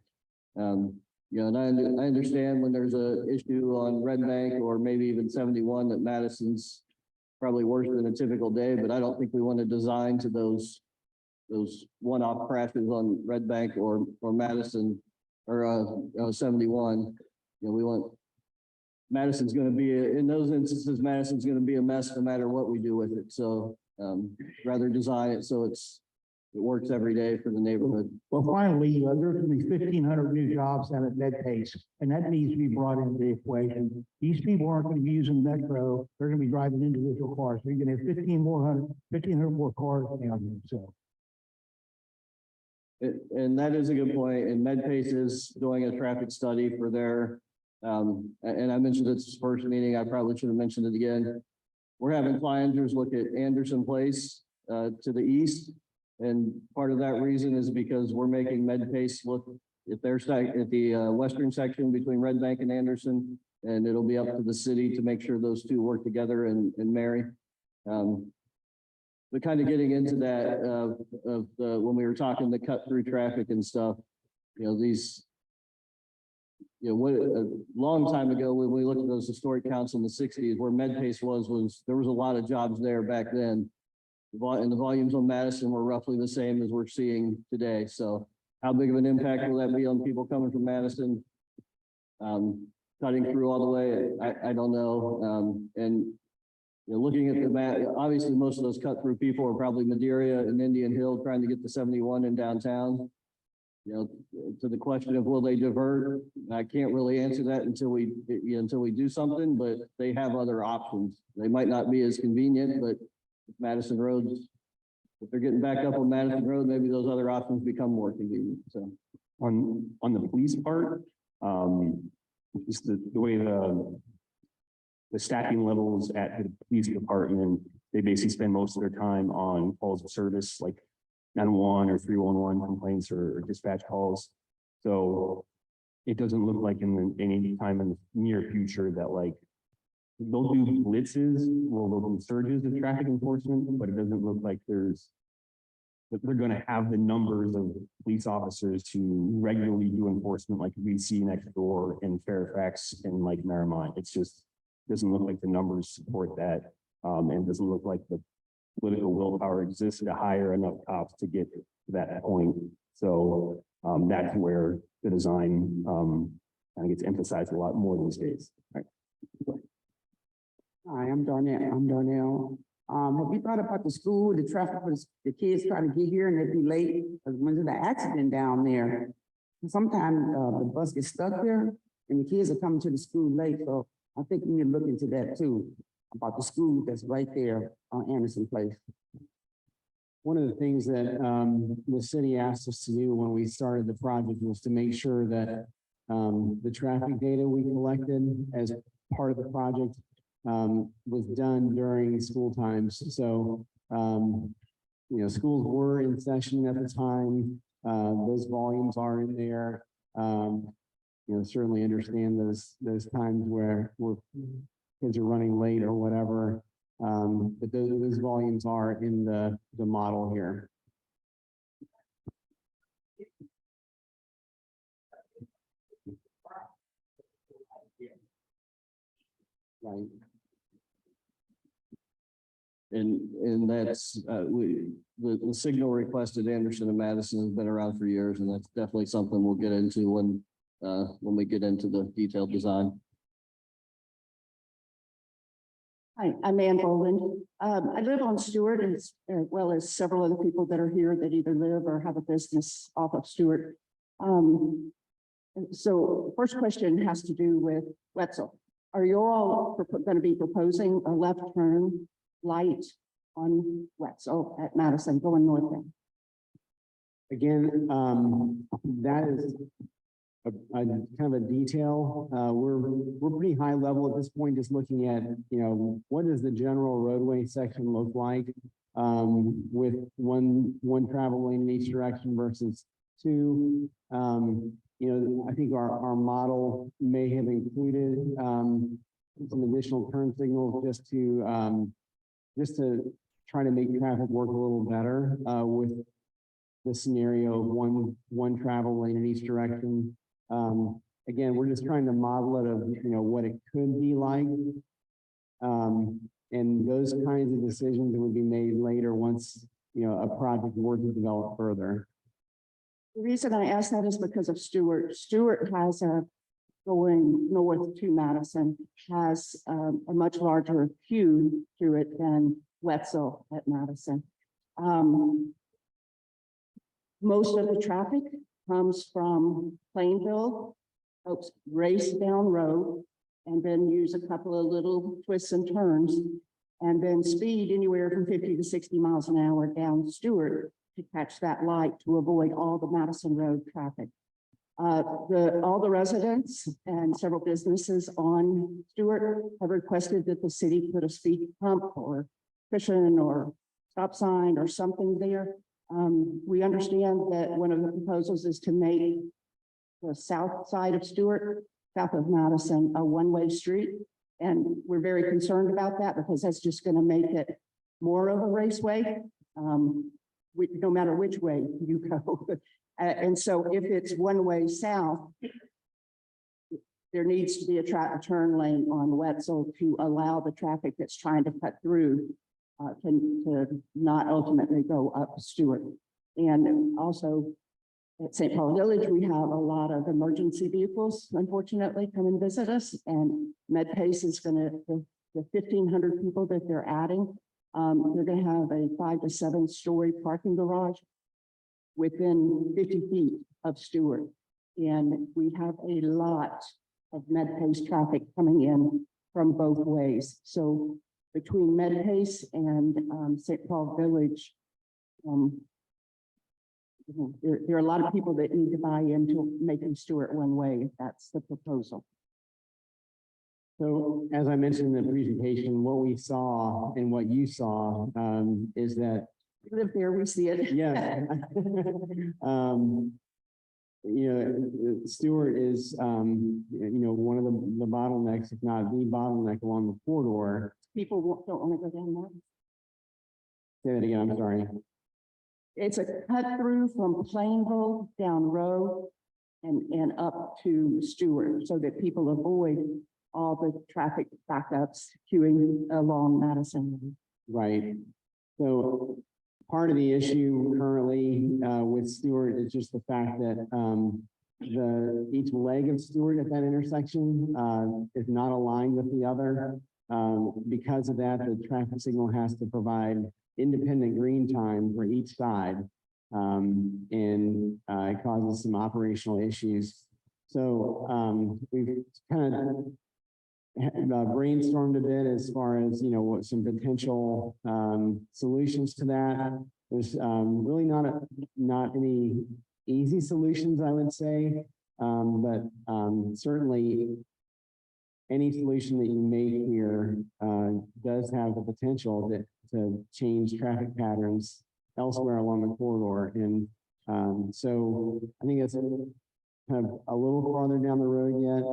And I understand when there's a issue on Red Bank or maybe even 71 that Madison's probably worse than a typical day, but I don't think we want to design to those one-off crashes on Red Bank or Madison or 71. We want Madison's going to be in those instances. Madison's going to be a mess no matter what we do with it. So rather design it so it works every day for the neighborhood. Well, finally, there's going to be 1,500 new jobs out at MedPace, and that needs to be brought into the equation. These people aren't going to be using Metro. They're going to be driving individual cars. So you're going to have 1,500 more cars down there. So. And that is a good point. And MedPace is doing a traffic study for their, and I mentioned this first meeting, I probably should have mentioned it again. We're having flyers look at Anderson Place to the east. And part of that reason is because we're making MedPace look at their site at the western section between Red Bank and Anderson. And it'll be up to the city to make sure those two work together and marry. But kind of getting into that when we were talking the cut through traffic and stuff, what a long time ago when we looked at those historic counts in the 60s, where MedPace was there was a lot of jobs there back then. And the volumes on Madison were roughly the same as we're seeing today. So how big of an impact will that be on people coming from Madison? cutting through all the way, I don't know. And you know, looking at the map, obviously, most of those cut through people are probably Madeira and Indian Hill trying to get to 71 in downtown. You know, to the question of will they divert, I can't really answer that until we do something, but they have other options. They might not be as convenient, but Madison Road's, if they're getting back up on Madison Road, maybe those other options become more convenient, so. On the police part, just the way the staffing levels at the police department, they basically spend most of their time on calls of service, like 911 or 311 complaints or dispatch calls. So it doesn't look like any time in the near future that like they'll do blitzes, they'll do surges of traffic enforcement, but it doesn't look like that they're going to have the numbers of police officers to regularly do enforcement like we see next door in Fairfax and like Marymount. It's just doesn't look like the numbers support that, and doesn't look like the political willpower exists to hire enough cops to get to that point. So that's where the design kind of gets emphasized a lot more these days. Right. Hi, I'm Darnell. Have you thought about the school, the traffic for the kids trying to get here and they'd be late? Because when there's an accident down there, sometimes the bus gets stuck there and the kids are coming to the school late. So I think we need to look into that too, about the school that's right there on Anderson Place. One of the things that the city asked us to do when we started the project was to make sure that the traffic data we collected as part of the project was done during school times. So, you know, schools were in session at the time. Those volumes are in there. You know, certainly understand those times where kids are running late or whatever. But those volumes are in the model here. Right. And that's, the signal request at Anderson and Madison has been around for years, and that's definitely something we'll get into when we get into the detailed design. Hi, I'm Ann Boland. I live on Stewart as well as several other people that are here that either live or have a business off of Stewart. So first question has to do with Wetzel. Are you all going to be proposing a left turn light on Wetzel at Madison going northbound? Again, that is a kind of a detail. We're pretty high level at this point, just looking at, you know, what does the general roadway section look like with one travel lane in each direction versus two. You know, I think our model may have included some additional turn signals just to try to make traffic work a little better with the scenario of one travel lane in each direction. Again, we're just trying to model it of, you know, what it could be like. And those kinds of decisions would be made later once, you know, a project were to develop further. The reason I ask that is because of Stewart. Stewart has going north to Madison has a much larger queue to it than Wetzel at Madison. Most of the traffic comes from Plainville. Folks race down road and then use a couple of little twists and turns and then speed anywhere from 50 to 60 miles an hour down Stewart to catch that light to avoid all the Madison Road traffic. All the residents and several businesses on Stewart have requested that the city put a speed bump or cushion or stop sign or something there. We understand that one of the proposals is to make the south side of Stewart, south of Madison, a one-way street. And we're very concerned about that because that's just going to make it more of a raceway, no matter which way you go. And so if it's one way south, there needs to be a turn lane on Wetzel to allow the traffic that's trying to cut through to not ultimately go up Stewart. And also At St. Paul Village, we have a lot of emergency vehicles, unfortunately, come and visit us, and MedPace is gonna, the 1,500 people that they're adding, they're gonna have a 5 to 7 story parking garage within 50 feet of Stewart. And we have a lot of MedPace traffic coming in from both ways. So between MedPace and St. Paul Village, there are a lot of people that need to buy into making Stewart one way, if that's the proposal. So as I mentioned in the presentation, what we saw and what you saw is that, We live there, we see it. yeah. Stewart is, one of the bottlenecks, if not the bottleneck along the corridor. People don't want to go down there. Say that again, I'm sorry. It's a cut through from Plainville down Row and up to Stewart so that people avoid all the traffic backups queuing along Madison. Right. So part of the issue currently with Stewart is just the fact that each leg of Stewart at that intersection is not aligned with the other. Because of that, the traffic signal has to provide independent green time for each side. It causes some operational issues. So we've kind of brainstormed a bit as far as, what some potential solutions to that. There's really not any easy solutions, I would say, but certainly any solution that you make here does have the potential to change traffic patterns elsewhere along the corridor. And so I think it's kind of a little farther down the road yet.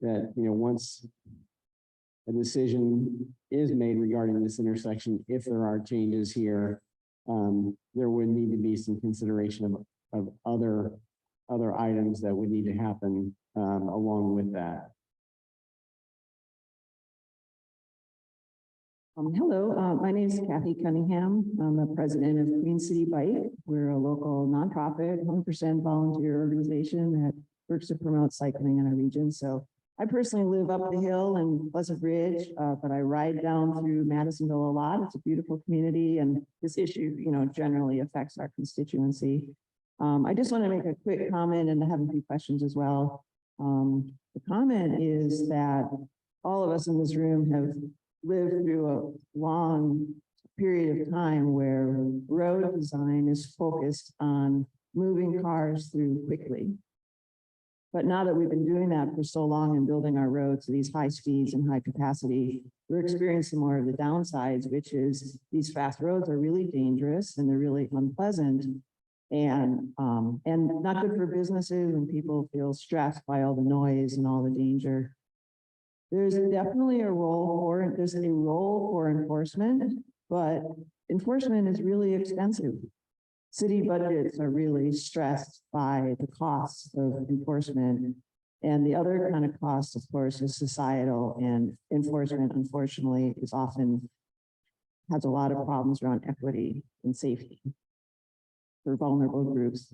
That, once a decision is made regarding this intersection, if there are changes here, there would need to be some consideration of other items that would need to happen along with that. Hello, my name is Kathy Cunningham. I'm the president of Queen City Bike. We're a local nonprofit, 100% volunteer organization that works to promote cycling in our region. So I personally live up the hill in Pleasant Ridge, but I ride down through Madisonville a lot. It's a beautiful community, and this issue, generally affects our constituency. I just want to make a quick comment and have a few questions as well. The comment is that all of us in this room have lived through a long period of time where road design is focused on moving cars through quickly. But now that we've been doing that for so long and building our roads to these high speeds and high capacity, we're experiencing more of the downsides, which is these fast roads are really dangerous and they're really unpleasant and not good for businesses, and people feel stressed by all the noise and all the danger. There's definitely a role for enforcement, but enforcement is really expensive. City budgets are really stressed by the costs of enforcement. And the other kind of cost, of course, is societal, and enforcement, unfortunately, has a lot of problems around equity and safety for vulnerable groups.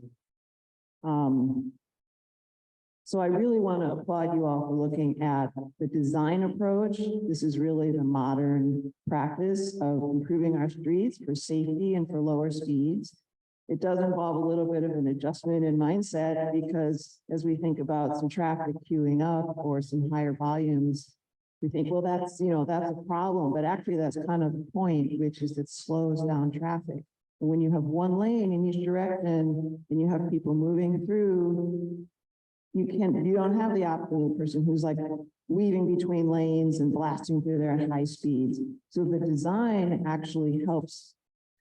So I really want to applaud you all for looking at the design approach. This is really the modern practice of improving our streets for safety and for lower speeds. It does involve a little bit of an adjustment in mindset, because as we think about some traffic queuing up or some higher volumes, we think, well, that's a problem, but actually that's kind of the point, which is it slows down traffic. And when you have one lane in each direction and you have people moving through, you don't have the opposite person who's like weaving between lanes and blasting through there at high speeds. So the design actually helps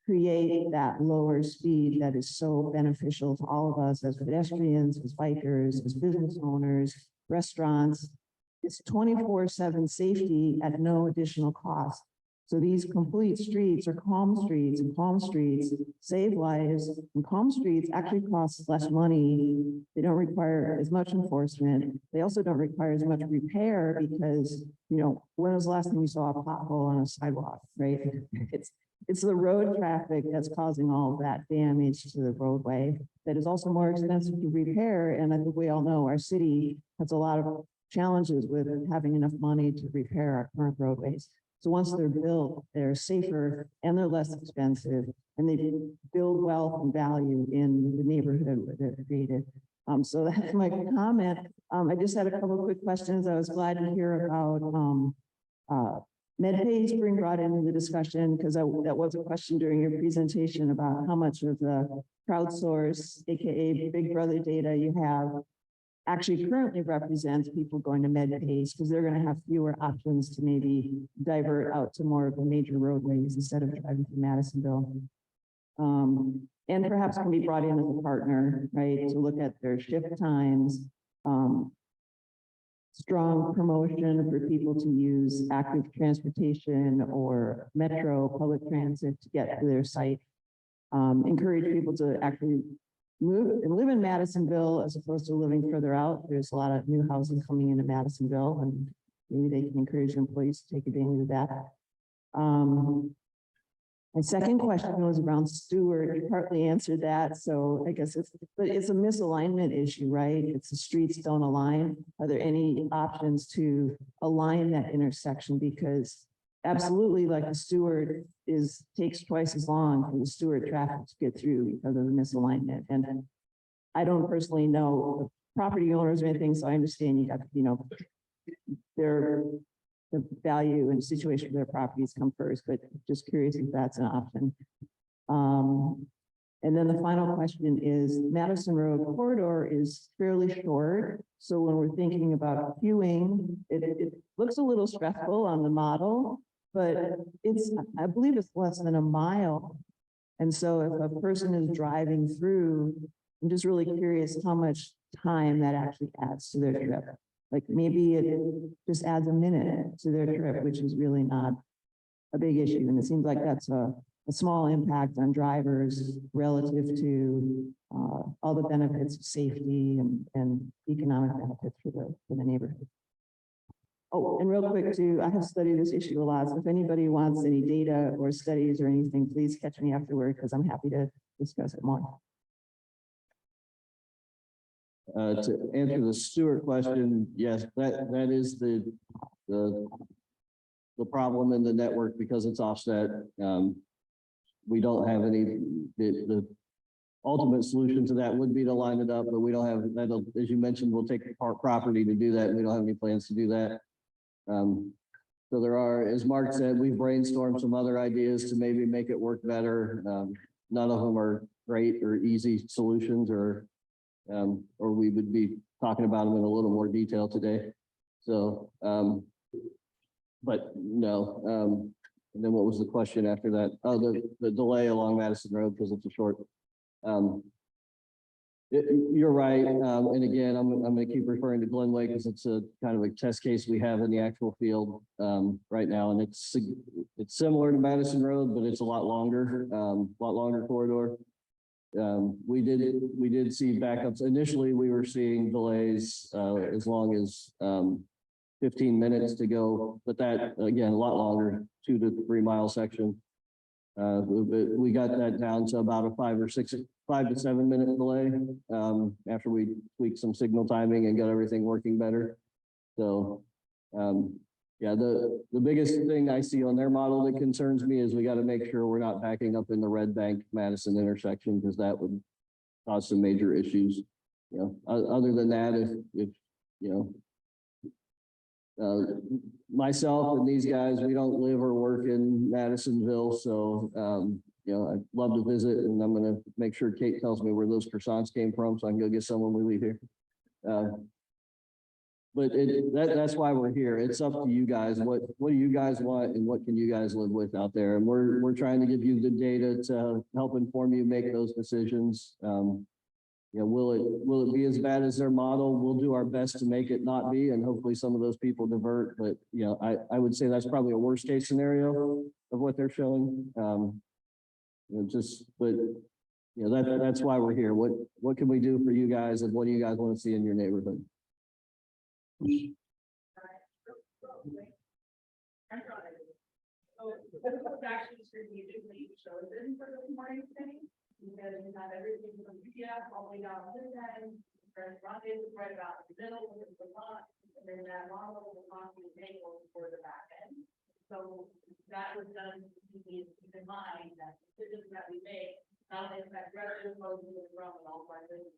create that lower speed that is so beneficial to all of us as pedestrians, as bikers, as business owners, restaurants. It's 24/7 safety at no additional cost. So these complete streets are calm streets, and calm streets save lives, and calm streets actually cost less money. They don't require as much enforcement. They also don't require as much repair because, when was the last time you saw a pothole on a sidewalk, right? It's the road traffic that's causing all of that damage to the roadway that is also more expensive to repair. And I think we all know our city has a lot of challenges with having enough money to repair our current roadways. So once they're built, they're safer and they're less expensive, and they build wealth and value in the neighborhood where they're created. So that's my comment. I just had a couple of quick questions. I was glad to hear about MedPage being brought into the discussion, because that was a question during your presentation about how much of the crowdsource, AKA Big Brother data you have actually currently represents people going to MedPage, because they're going to have fewer options to maybe divert out to more of the major roadways instead of driving through Madisonville. And perhaps can be brought in as a partner, right, to look at their shift times, strong promotion for people to use active transportation or metro public transit to get to their site. Encourage people to actually move and live in Madisonville as opposed to living further out. There's a lot of new housing coming into Madisonville, and maybe they can encourage employees to take advantage of that. My second question was around Stewart. You partly answered that, so I guess but it's a misalignment issue, right? It's the streets don't align. Are there any options to align that intersection? Because absolutely, like the Stewart takes twice as long for the Stewart traffic to get through because of the misalignment. And I don't personally know property owners or anything, so I understand you have, the value and situation of their properties come first, but just curious if that's an option. And then the final question is, Madison Road corridor is fairly short. So when we're thinking about queuing, it looks a little stressful on the model, but I believe it's less than a mile. And so if a person is driving through, I'm just really curious how much time that actually adds to their trip. Like maybe it just adds a minute to their trip, which is really not a big issue. And it seems like that's a small impact on drivers relative to all the benefits of safety and economic benefits for the neighborhood. Oh, and real quick too, I have studied this issue a lot. So if anybody wants any data or studies or anything, please catch me afterward because I'm happy to discuss it more. To answer the Stewart question, yes, that is the problem in the network because it's offset. We don't have the ultimate solution to that would be to line it up, but we don't have that. As you mentioned, we'll take part property to do that. And we don't have any plans to do that. So there are, as Mark said, we've brainstormed some other ideas to maybe make it work better. None of them are great or easy solutions, or we would be talking about them in a little more detail today. So, but no. And then what was the question after that? Oh, the delay along Madison Road because it's a short. You're right. And again, I'm going to keep referring to Glenway because it's a kind of a test case we have in the actual field right now, and it's similar to Madison Road, but it's a lot longer corridor. We did see backups. Initially, we were seeing delays as long as 15 minutes to go, but that again, a lot longer, 2 to 3 mile section. We got that down to about a 5 to 7 minute delay after we tweaked some signal timing and got everything working better. So yeah, the biggest thing I see on their model that concerns me is we got to make sure we're not backing up in the Red Bank Madison intersection because that would cause some major issues. Other than that, if myself and these guys, we don't live or work in Madisonville, so I'd love to visit, and I'm going to make sure Kate tells me where those croissants came from so I can go get some when we leave here. But that's why we're here. It's up to you guys. What do you guys want, and what can you guys live with out there? And we're trying to give you the data to help inform you make those decisions. Will it be as bad as their model? We'll do our best to make it not be, and hopefully some of those people divert. But I would say that's probably a worst case scenario. of what they're showing. But that's why we're here. What can we do for you guys, and what do you guys want to see in your neighborhood? So this was actually strategically chosen for this morning thing, because we have everything from UPS all the way down to then, first Monday is right about the middle of the month, and then that long will not be enabled for the back end. So that was done, to keep in mind that decisions that we make, not only affect revenue, but in the realm and all my business.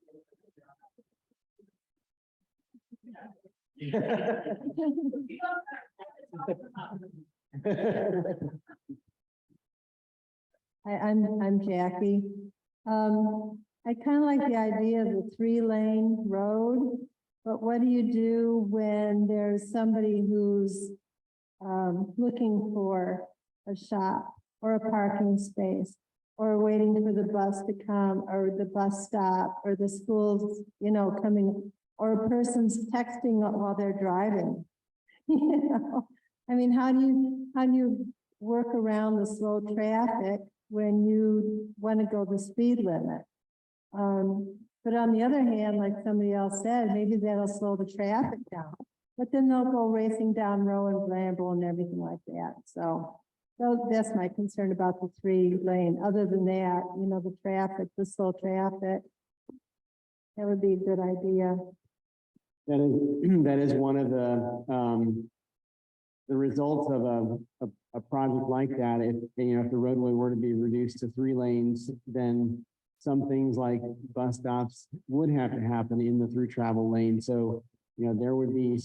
I'm Jackie. I kind of like the idea of the 3-lane road, but what do you do when there's somebody who's looking for a shop or a parking space, or waiting for the bus to come, or the bus stop, or the schools, coming, or a person's texting while they're driving? I mean, how do you work around the slow traffic when you want to go the speed limit? But on the other hand, like somebody else said, maybe that'll slow the traffic down, but then they'll go racing down Rowan Bramble and everything like that. So that's my concern about the 3-lane. Other than that, the traffic, the slow traffic, that would be a good idea. That is one of the results of a project like that. If the roadway were to be reduced to 3 lanes, then some things like bus stops would have to happen in the through travel lane. So, there would be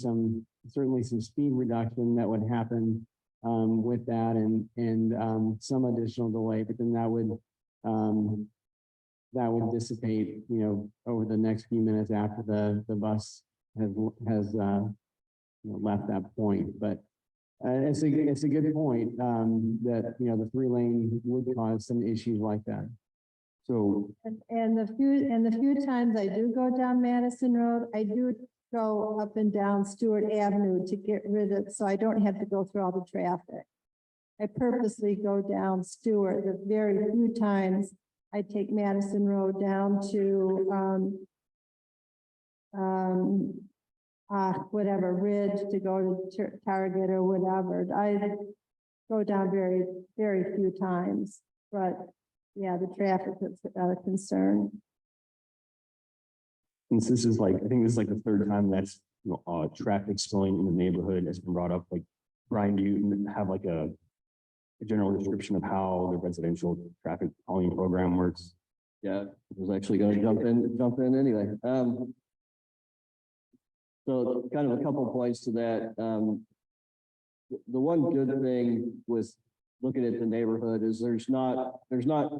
certainly some speed reduction that would happen with that, and some additional delay, but then that would dissipate, over the next few minutes after the bus has left that point. But it's a good point that the 3-lane would cause some issues like that. So And the few times I do go down Madison Road, I do go up and down Stewart Avenue to get rid of, so I don't have to go through all the traffic. I purposely go down Stewart. The very few times I take Madison Road down to whatever Ridge to go to Target or whatever. I go down very, very few times, but yeah, the traffic is a concern. Since this is I think this is the 3rd time that's, traffic slowing in the neighborhood has been brought up. Brian, do you have a general description of how the residential traffic calming program works? Yeah, I was actually going to jump in anyway. So kind of a couple points to that. The one good thing with looking at the neighborhood is there's not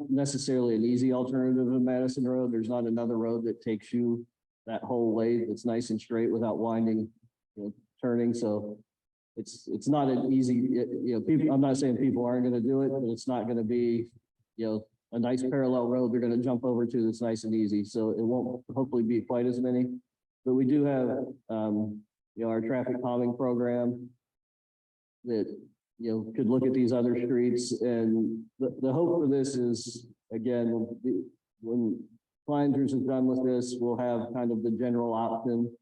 necessarily an easy alternative in Madison Road. There's not another road that takes you that whole way that's nice and straight without winding, turning. So it's not an easy, people, I'm not saying people aren't going to do it, but it's not going to be, a nice parallel road they're going to jump over to that's nice and easy. So it won't hopefully be quite as many, but we do have, our traffic calming program that, could look at these other streets. And the hope for this is, again, when Flanders is done with this, we'll have kind of the general option.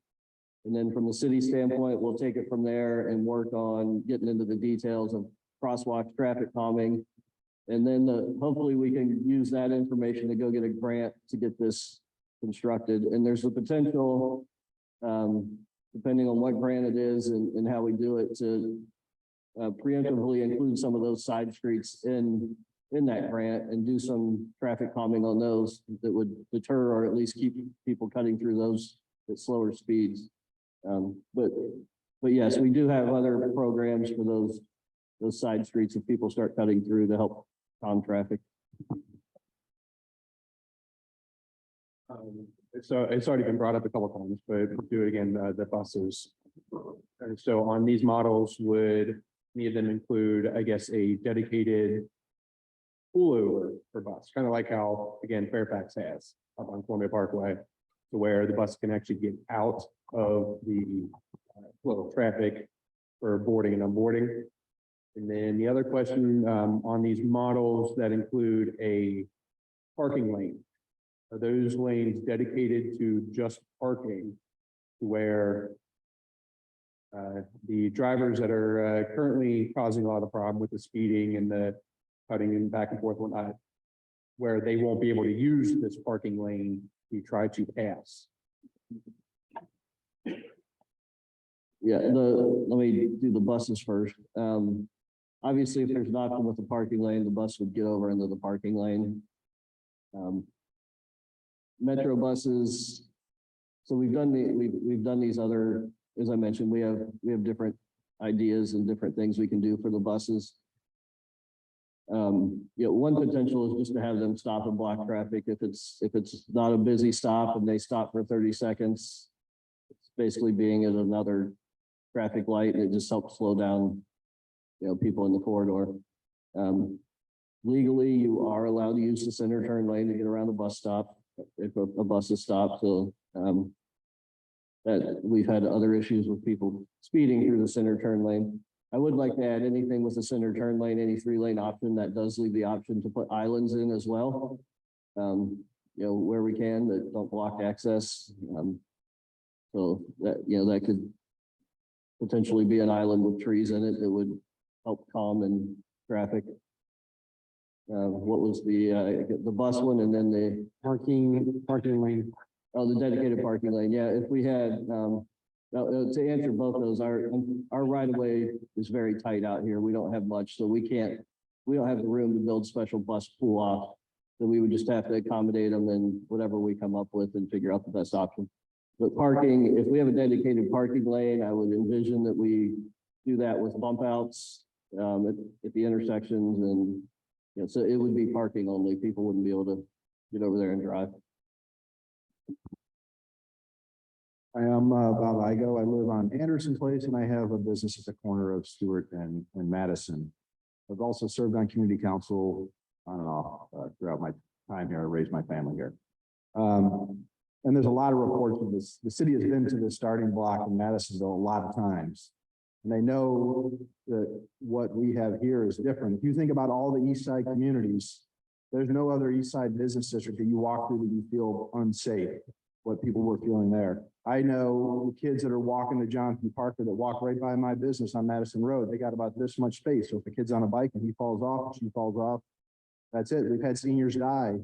And then from the city standpoint, we'll take it from there and work on getting into the details of crosswalk traffic calming. And then hopefully we can use that information to go get a grant to get this constructed. And there's a potential, depending on what grant it is and how we do it, to preemptively include some of those side streets in that grant and do some traffic calming on those that would deter or at least keep people cutting through those at slower speeds. But yes, we do have other programs for those side streets if people start cutting through to help calm traffic. So it's already been brought up a couple of times, but we'll do it again, the buses. So on these models, would any of them include, I guess, a dedicated pullover for bus, kind of like how, again, Fairfax has up on Columbia Parkway, to where the bus can actually get out of the flow of traffic for boarding and unboarding? And then the other question, on these models that include a parking lane. Are those lanes dedicated to just parking where the drivers that are currently causing a lot of the problem with the speeding and the cutting and back and forth and whatnot, where they won't be able to use this parking lane to try to pass? Yeah, let me do the buses first. Obviously, if there's nothing with the parking lane, the bus would get over into the parking lane. Metro buses, so we've done these other, as I mentioned, we have different ideas and different things we can do for the buses. One potential is just to have them stop and block traffic. If it's not a busy stop and they stop for 30 seconds, it's basically being at another traffic light, and it just helps slow down, people in the corridor. Legally, you are allowed to use the center turn lane to get around the bus stop if a bus is stopped. So that we've had other issues with people speeding through the center turn lane. I would like to add anything with the center turn lane, any 3-lane option that does leave the option to put islands in as well. Where we can, that don't block access. So that, that could potentially be an island with trees in it that would help calm and traffic. What was the bus one, and then the Parking lane. oh, the dedicated parking lane? Yeah, if we had to answer both those, our right of way is very tight out here. We don't have much, so we don't have the room to build special bus pull off. So we would just have to accommodate them in whatever we come up with and figure out the best option. But parking, if we have a dedicated parking lane, I would envision that we do that with bump outs at the intersections, and so it would be parking only. People wouldn't be able to get over there and drive. I am Bob Igo. I live on Anderson Place, and I have a business at the corner of Stewart and Madison. I've also served on community council on and off throughout my time here. I raised my family here. And there's a lot of reports of this. The city has been to the starting block in Madisonville a lot of times. And they know that what we have here is different. If you think about all the East Side communities, there's no other East Side business district that you walk through that you feel unsafe, what people were feeling there. I know kids that are walking to Jonathan Parker that walk right by my business on Madison Road. They got about this much space. So if the kid's on a bike and he falls off, or she falls off, that's it. We've had seniors die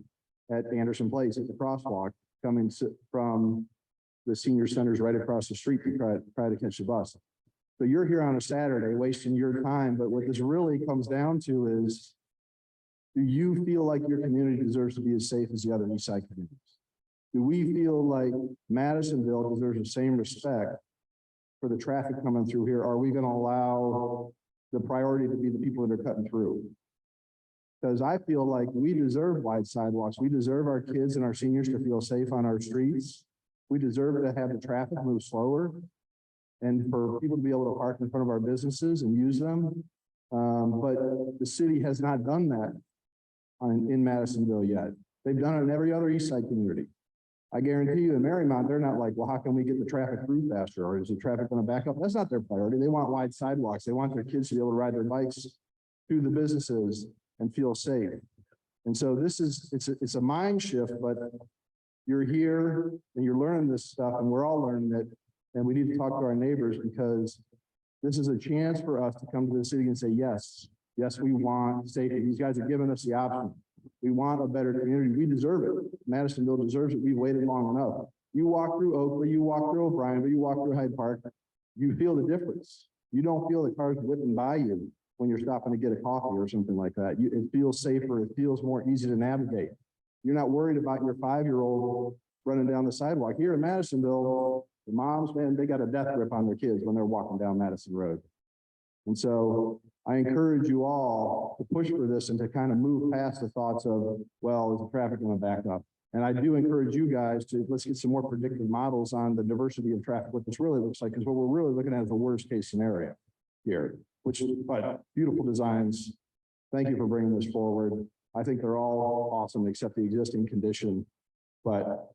at Anderson Place at the crosswalk coming from the senior centers right across the street to try to catch the bus. So you're here on a Saturday wasting your time, but what this really comes down to is, do you feel like your community deserves to be as safe as the other East Side communities? Do we feel like Madisonville deserves the same respect for the traffic coming through here? Are we going to allow the priority to be the people that are cutting through? Because I feel like we deserve wide sidewalks. We deserve our kids and our seniors to feel safe on our streets. We deserve to have the traffic move slower and for people to be able to park in front of our businesses and use them. But the city has not done that in Madisonville yet. They've done it in every other East Side community. I guarantee you in Marymount, they're not like, well, how can we get the traffic through faster? Or is the traffic going to back up? That's not their priority. They want wide sidewalks. They want their kids to be able to ride their bikes through the businesses and feel safe. And so it's a mind shift, but you're here and you're learning this stuff, and we're all learning it. And we need to talk to our neighbors, because this is a chance for us to come to the city and say, yes, we want safety. These guys are giving us the option. We want a better community. We deserve it. Madisonville deserves it. We've waited long enough. You walk through Oakley, you walk through O'Brien, but you walk through Hyde Park, you feel the difference. You don't feel the cars whipping by you when you're stopping to get a coffee or something like that. It feels safer. It feels more easy to navigate. You're not worried about your 5-year-old running down the sidewalk. Here in Madisonville, the moms, man, they got a death grip on their kids when they're walking down Madison Road. And so I encourage you all to push for this and to kind of move past the thoughts of, well, is the traffic going to back up? And I do encourage you guys to, let's get some more predictive models on the diversity of traffic, what this really looks like, because what we're really looking at is the worst case scenario here, which is beautiful designs. Thank you for bringing this forward. I think they're all awesome except the existing condition, but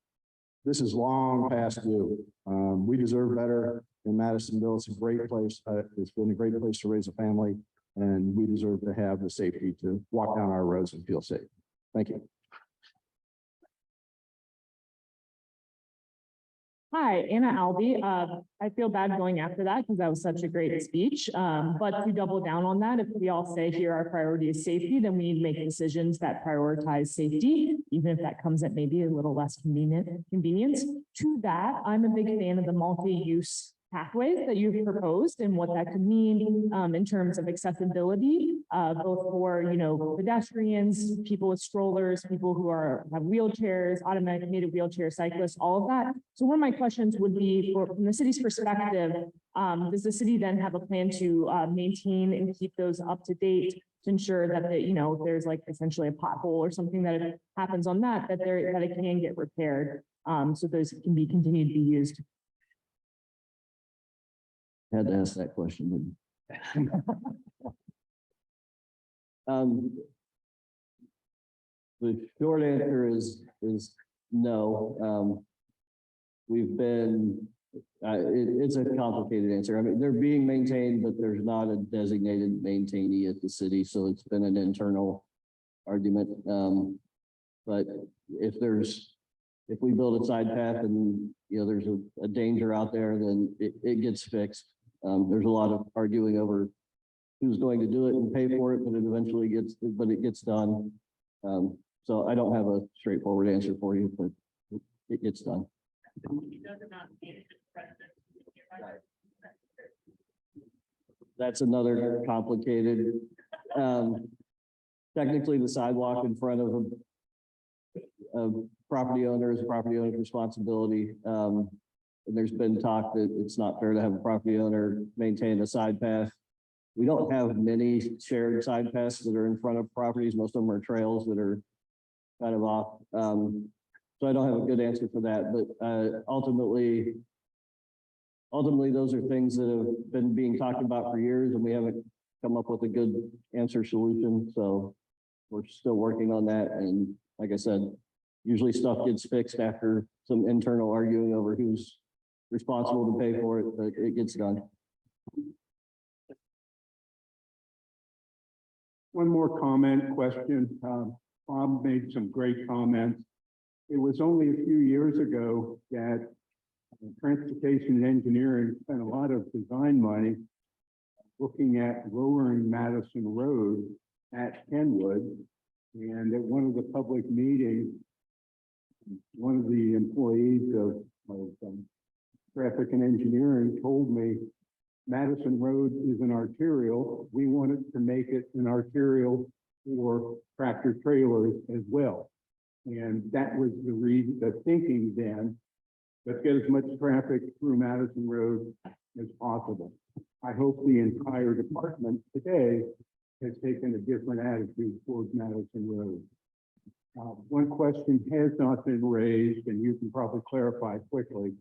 this is long past due. We deserve better in Madisonville. It's a great place. It's been a great place to raise a family. And we deserve to have the safety to walk down our roads and feel safe. Thank you. Hi, Anna Albee. I feel bad going after that because that was such a great speech. But to double down on that, if we all say here our priority is safety, then we need to make decisions that prioritize safety, even if that comes at maybe a little less convenience. To that, I'm a big fan of the multi-use pathways that you've proposed and what that could mean in terms of accessibility, both for, pedestrians, people with strollers, people who have wheelchairs, automated wheelchair cyclists, all of that. So one of my questions would be, from the city's perspective, does the city then have a plan to maintain and keep those up to date to ensure that, if there's like essentially a pothole or something that happens on that it can get repaired, so those can be continued to be used? Had to ask that question. The short answer is no. We've been, it's a complicated answer. I mean, they're being maintained, but there's not a designated maintainee at the city, so it's been an internal argument. But if we build a side path and, there's a danger out there, then it gets fixed. There's a lot of arguing over who's going to do it and pay for it, but it gets done. So I don't have a straightforward answer for you, but it gets done. That's another complicated, technically the sidewalk in front of a property owner is a property owner's responsibility. And there's been talk that it's not fair to have a property owner maintain a side path. We don't have many shared side paths that are in front of properties. Most of them are trails that are kind of off. So I don't have a good answer for that, but ultimately, those are things that have been being talked about for years, and we haven't come up with a good answer solution. So we're still working on that. And like I said, usually stuff gets fixed after some internal arguing over who's responsible to pay for it, but it gets done. One more question. Bob made some great comments. It was only a few years ago that transportation and engineering spent a lot of design money looking at lowering Madison Road at Kenwood. And at one of the public meetings, one of the employees of traffic and engineering told me Madison Road is an arterial. We wanted to make it an arterial for tractor trailers as well. And that was the thinking then. Let's get as much traffic through Madison Road as possible. I hope the entire department today has taken a different attitude towards Madison Road. One question has not been raised, and you can probably clarify quickly.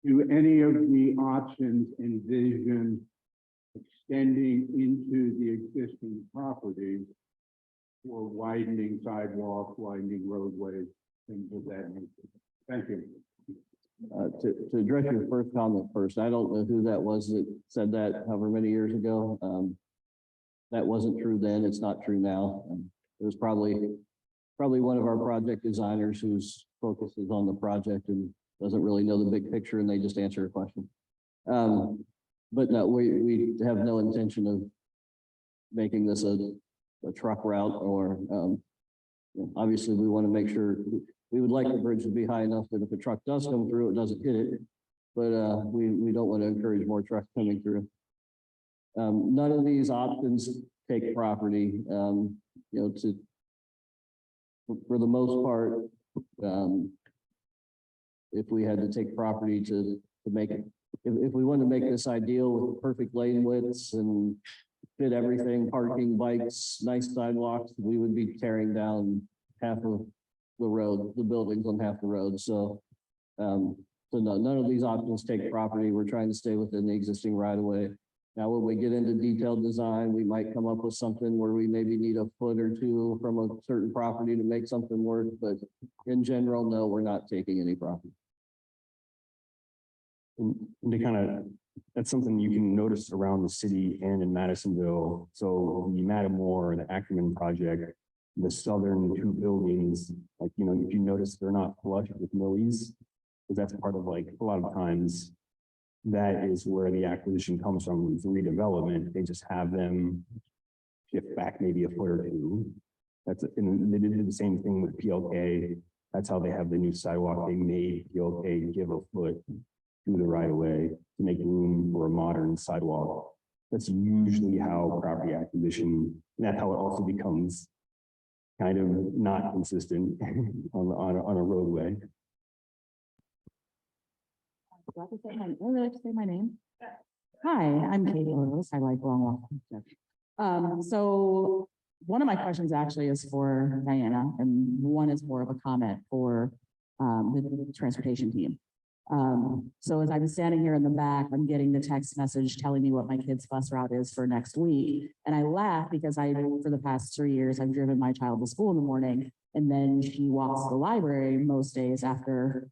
Do any of the options envision extending into the existing properties for widening sidewalks, widening roadways, things of that nature? Thank you. To address your first comment first, I don't know who that was that said that however many years ago. That wasn't true then. It's not true now. It was probably one of our project designers whose focus is on the project and doesn't really know the big picture, and they just answer a question. But no, we have no intention of making this a truck route, or obviously we want to make sure we would like the bridge to be high enough that if a truck does come through, it doesn't hit it. But we don't want to encourage more trucks coming through. None of these options take property. For the most part, if we had to take property to make it, if we want to make this ideal with perfect lane widths and fit everything, parking, bikes, nice sidewalks, we would be tearing down half of the road, the buildings on half the road. So no, none of these options take property. We're trying to stay within the existing right of way. Now, when we get into detailed design, we might come up with something where we maybe need a foot or two from a certain property to make something work. But in general, no, we're not taking any property. And to kind of that's something you can notice around the city and in Madisonville. So the Matamore, the Ackerman project, the southern two buildings, like, you know, if you notice, they're not flush with Millie's, because that's part of like, a lot of times, that is where the acquisition comes from, is redevelopment. They just have them shift back maybe a foot or two. And they did the same thing with PLK. That's how they have the new sidewalk. They made PLK give a foot to the right of way to make room for a modern sidewalk. That's usually how property acquisition, and that's how it also becomes kind of not consistent on a roadway. Do I have to say do I have to say my name? Hi, I'm Katie Lewis. I like long walks. So one of my questions actually is for Diana, and one is more of a comment for the transportation team. So as I'm standing here in the back, I'm getting the text message telling me what my kid's bus route is for next week. And I laugh because for the past 3 years, I've driven my child to school in the morning, and then she walks to the library most days after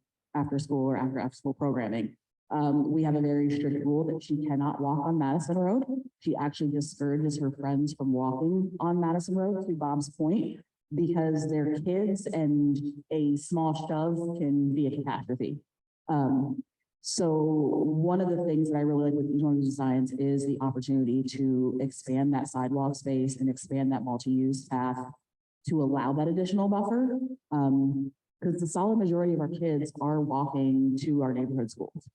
school or after school programming. We have a very strict rule that she cannot walk on Madison Road. She actually discourages her friends from walking on Madison Road, to Bob's point, because they're kids and a small shove can be a catastrophe. So one of the things that I really like with each one of the designs is the opportunity to expand that sidewalk space and expand that multi-use path to allow that additional buffer. Because the solid majority of our kids are walking to our neighborhood schools.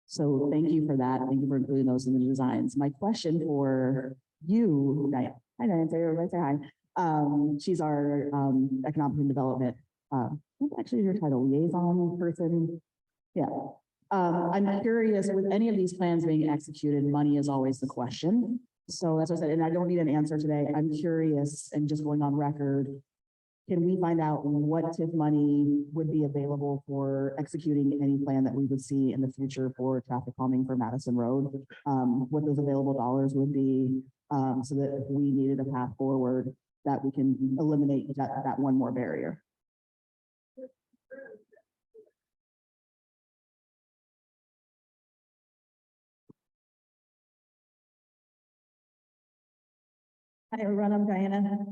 So thank you for that. Thank you for including those in the designs. My question for you, Diane. Hi, Diane. Say everybody say hi. She's our economic and development. What actually is your title? Liaison person? Yeah. I'm curious, with any of these plans being executed, money is always the question. So that's what I said, and I don't need an answer today. I'm curious, and just going on record, can we find out what TIF money would be available for executing any plan that we would see in the future for traffic calming for Madison Road? What those available dollars would be, so that if we needed a path forward, that we can eliminate that one more barrier. Hi, everyone. I'm Diana.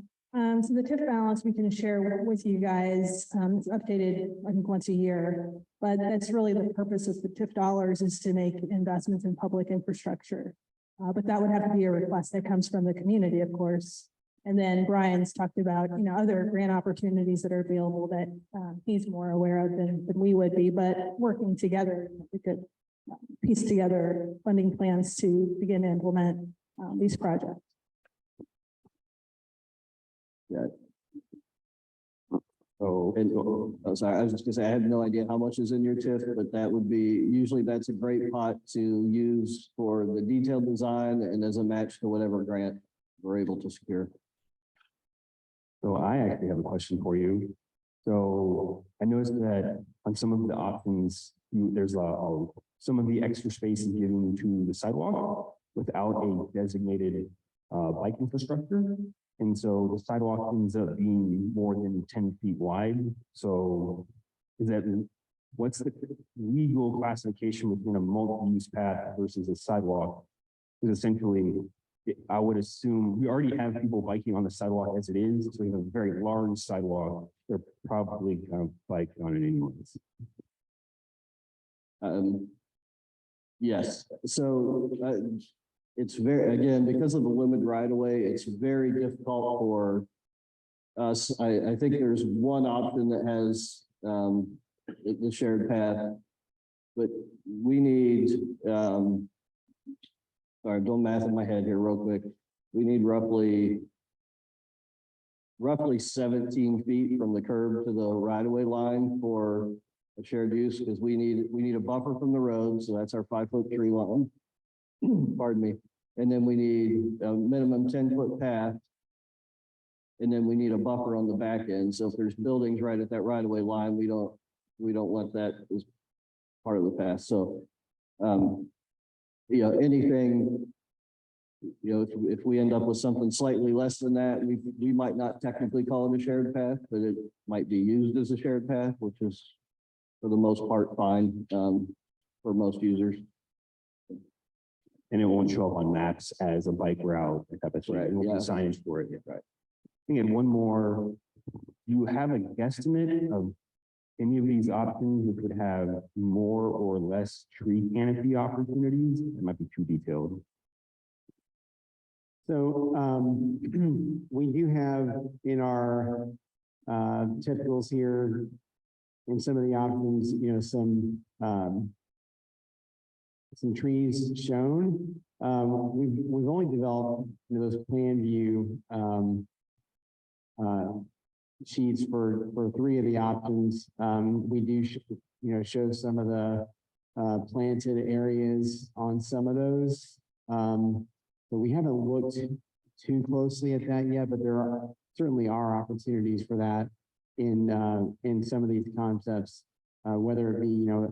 So the TIF balance we can share with you guys. It's updated, I think, once a year, but that's really the purpose of the TIF dollars, is to make investments in public infrastructure. But that would have to be a request that comes from the community, of course. And then Brian's talked about, you know, other grant opportunities that are available that he's more aware of than we would be, but working together, we could piece together funding plans to begin to implement these projects. Yeah. Oh, and I'm sorry, I was just gonna say, I have no idea how much is in your TIF, but that would be, usually that's a great pot to use for the detailed design and as a match to whatever grant we're able to secure. So I actually have a question for you. So I noticed that on some of the options, there's some of the extra space is given to the sidewalk without a designated bike infrastructure. And so the sidewalk ends up being more than 10 feet wide. So what's the legal classification within a multi-use path versus a sidewalk? Because essentially, I would assume we already have people biking on the sidewalk as it is. So we have a very large sidewalk. They're probably going to bike on it anyways. Yes, so it's very, again, because of the limited right of way, it's very difficult for us. I think there's one option that has the shared path, but we need, sorry, I'm doing math in my head here real quick. We need roughly 17 feet from the curb to the right of way line for a shared use, because we need a buffer from the road. So that's our 5-foot tree line. Pardon me. And then we need a minimum 10-foot path. And then we need a buffer on the back end. So if there's buildings right at that right of way line, we don't want that as part of the path. So, anything, if we end up with something slightly less than that, we might not technically call it a shared path, but it might be used as a shared path, which is for the most part fine for most users. and it won't show up on maps as a bike route, that type of thing. Right, There won't be yeah. signage for it. Right. I think one more, you have a guesstimate of any of these options which would have more or less tree canopy opportunities? It might be too detailed. So we do have in our typicals here, in some of the options, you know, some trees shown. We've only developed, you know, those plan view sheets for 3 of the options. We do, you know, show some of the planted areas on some of those. But we haven't looked too closely at that yet, but there certainly are opportunities for that in some of these concepts, whether it be, you know,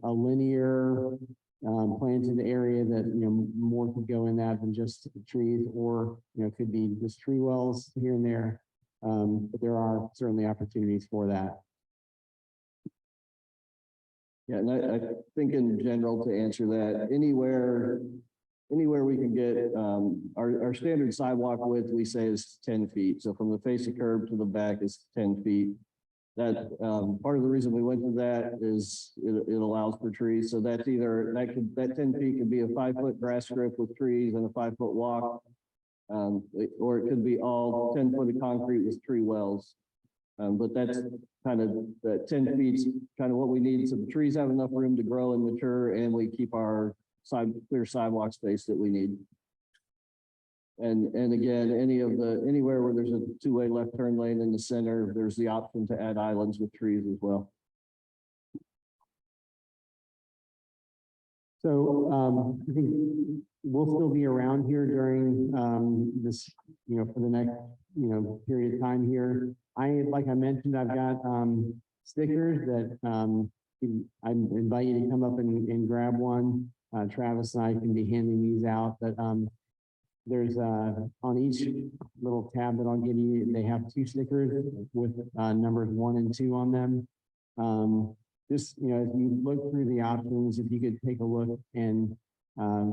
a linear planted area that, you know, more could go in that than just trees, or, you know, could be just tree wells here and there. But there are certainly opportunities for that. Yeah, and I think in general, to answer that, anywhere we can get, our standard sidewalk width, we say is 10 feet. So from the face of curb to the back is 10 feet. That, part of the reason we went to that is it allows for trees. So that's either, that 10 feet could be a 5-foot grass strip with trees and a 5-foot walk. Or it could be all 10 foot of concrete with tree wells. But that's kind of, that 10 feet's kind of what we need. So the trees have enough room to grow and mature, and we keep our clear sidewalk space that we need. And again, anywhere where there's a 2-way left turn lane in the center, there's the option to add islands with trees as well. So I think we'll still be around here during this, you know, for the next, you know, period of time here. Like I mentioned, I've got stickers that I invite you to come up and grab one. Travis and I can be handing these out, but there's on each little tab that I'll give you, they have 2 stickers with numbers 1 and 2 on them. Just, you know, if you look through the options, if you could take a look and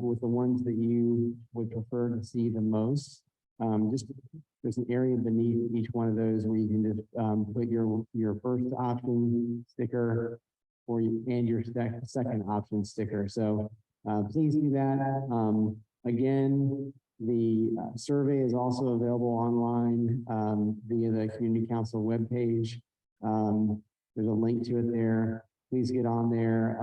with the ones that you would prefer to see the most, just there's an area beneath each one of those where you can just put your first option sticker and your second option sticker. So please do that. Again, the survey is also available online via the Community Council webpage. There's a link to it there. Please get on there.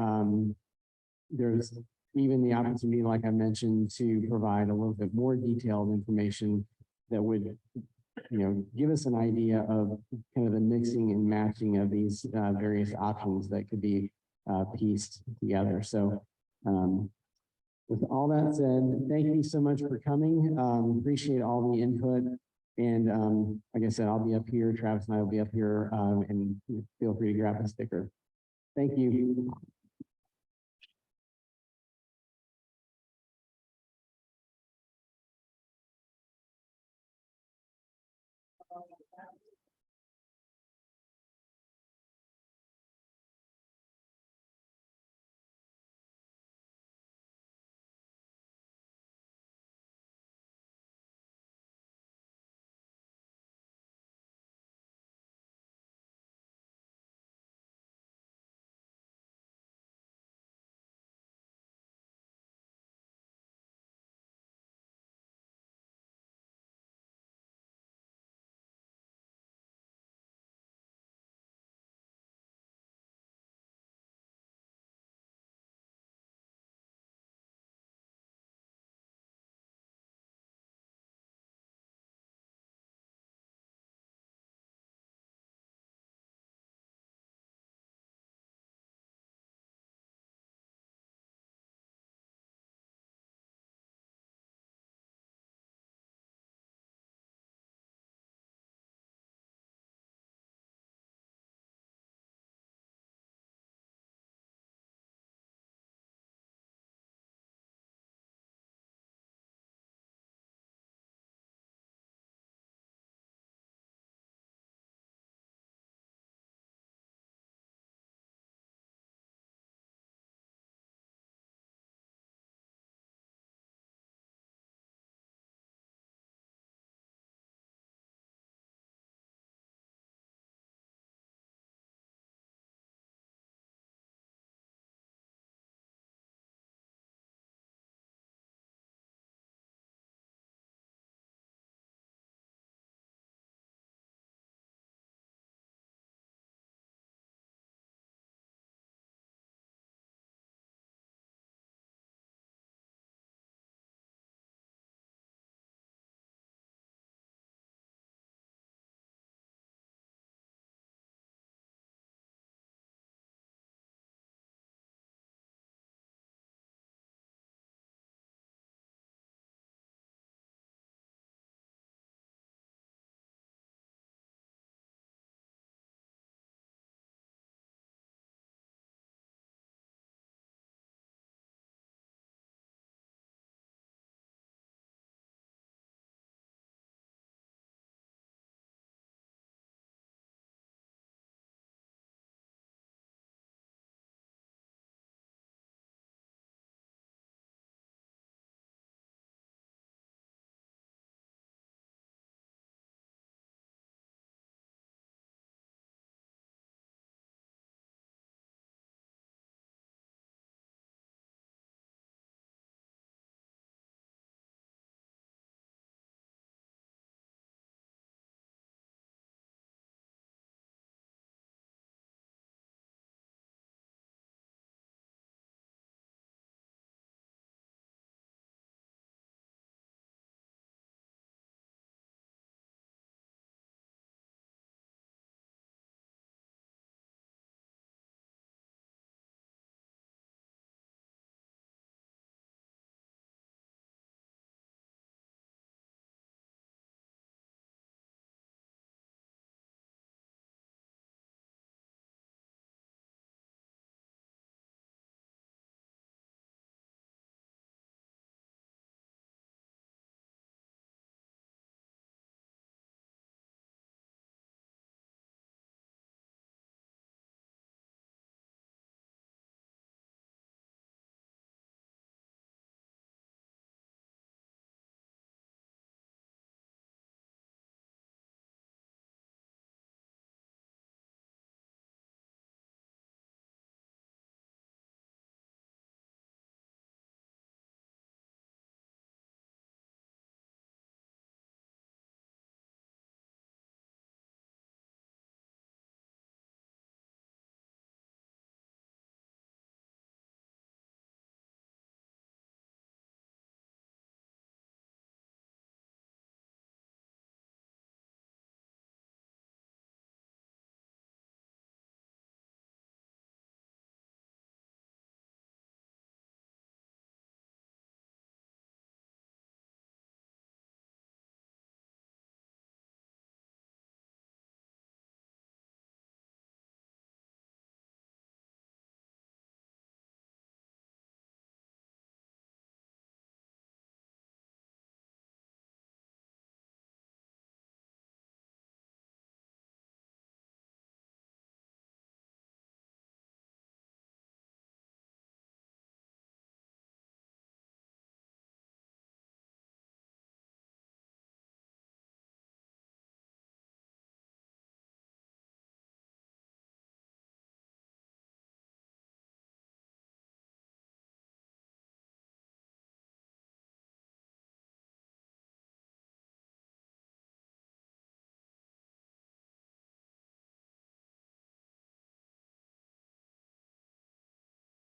There's even the opportunity, like I mentioned, to provide a little bit more detailed information that would, you know, give us an idea of kind of the mixing and matching of these various options that could be pieced together. So with all that said, thank you so much for coming. Appreciate all the input. And like I said, I'll be up here, Travis and I will be up here, and feel free to grab a sticker. Thank you.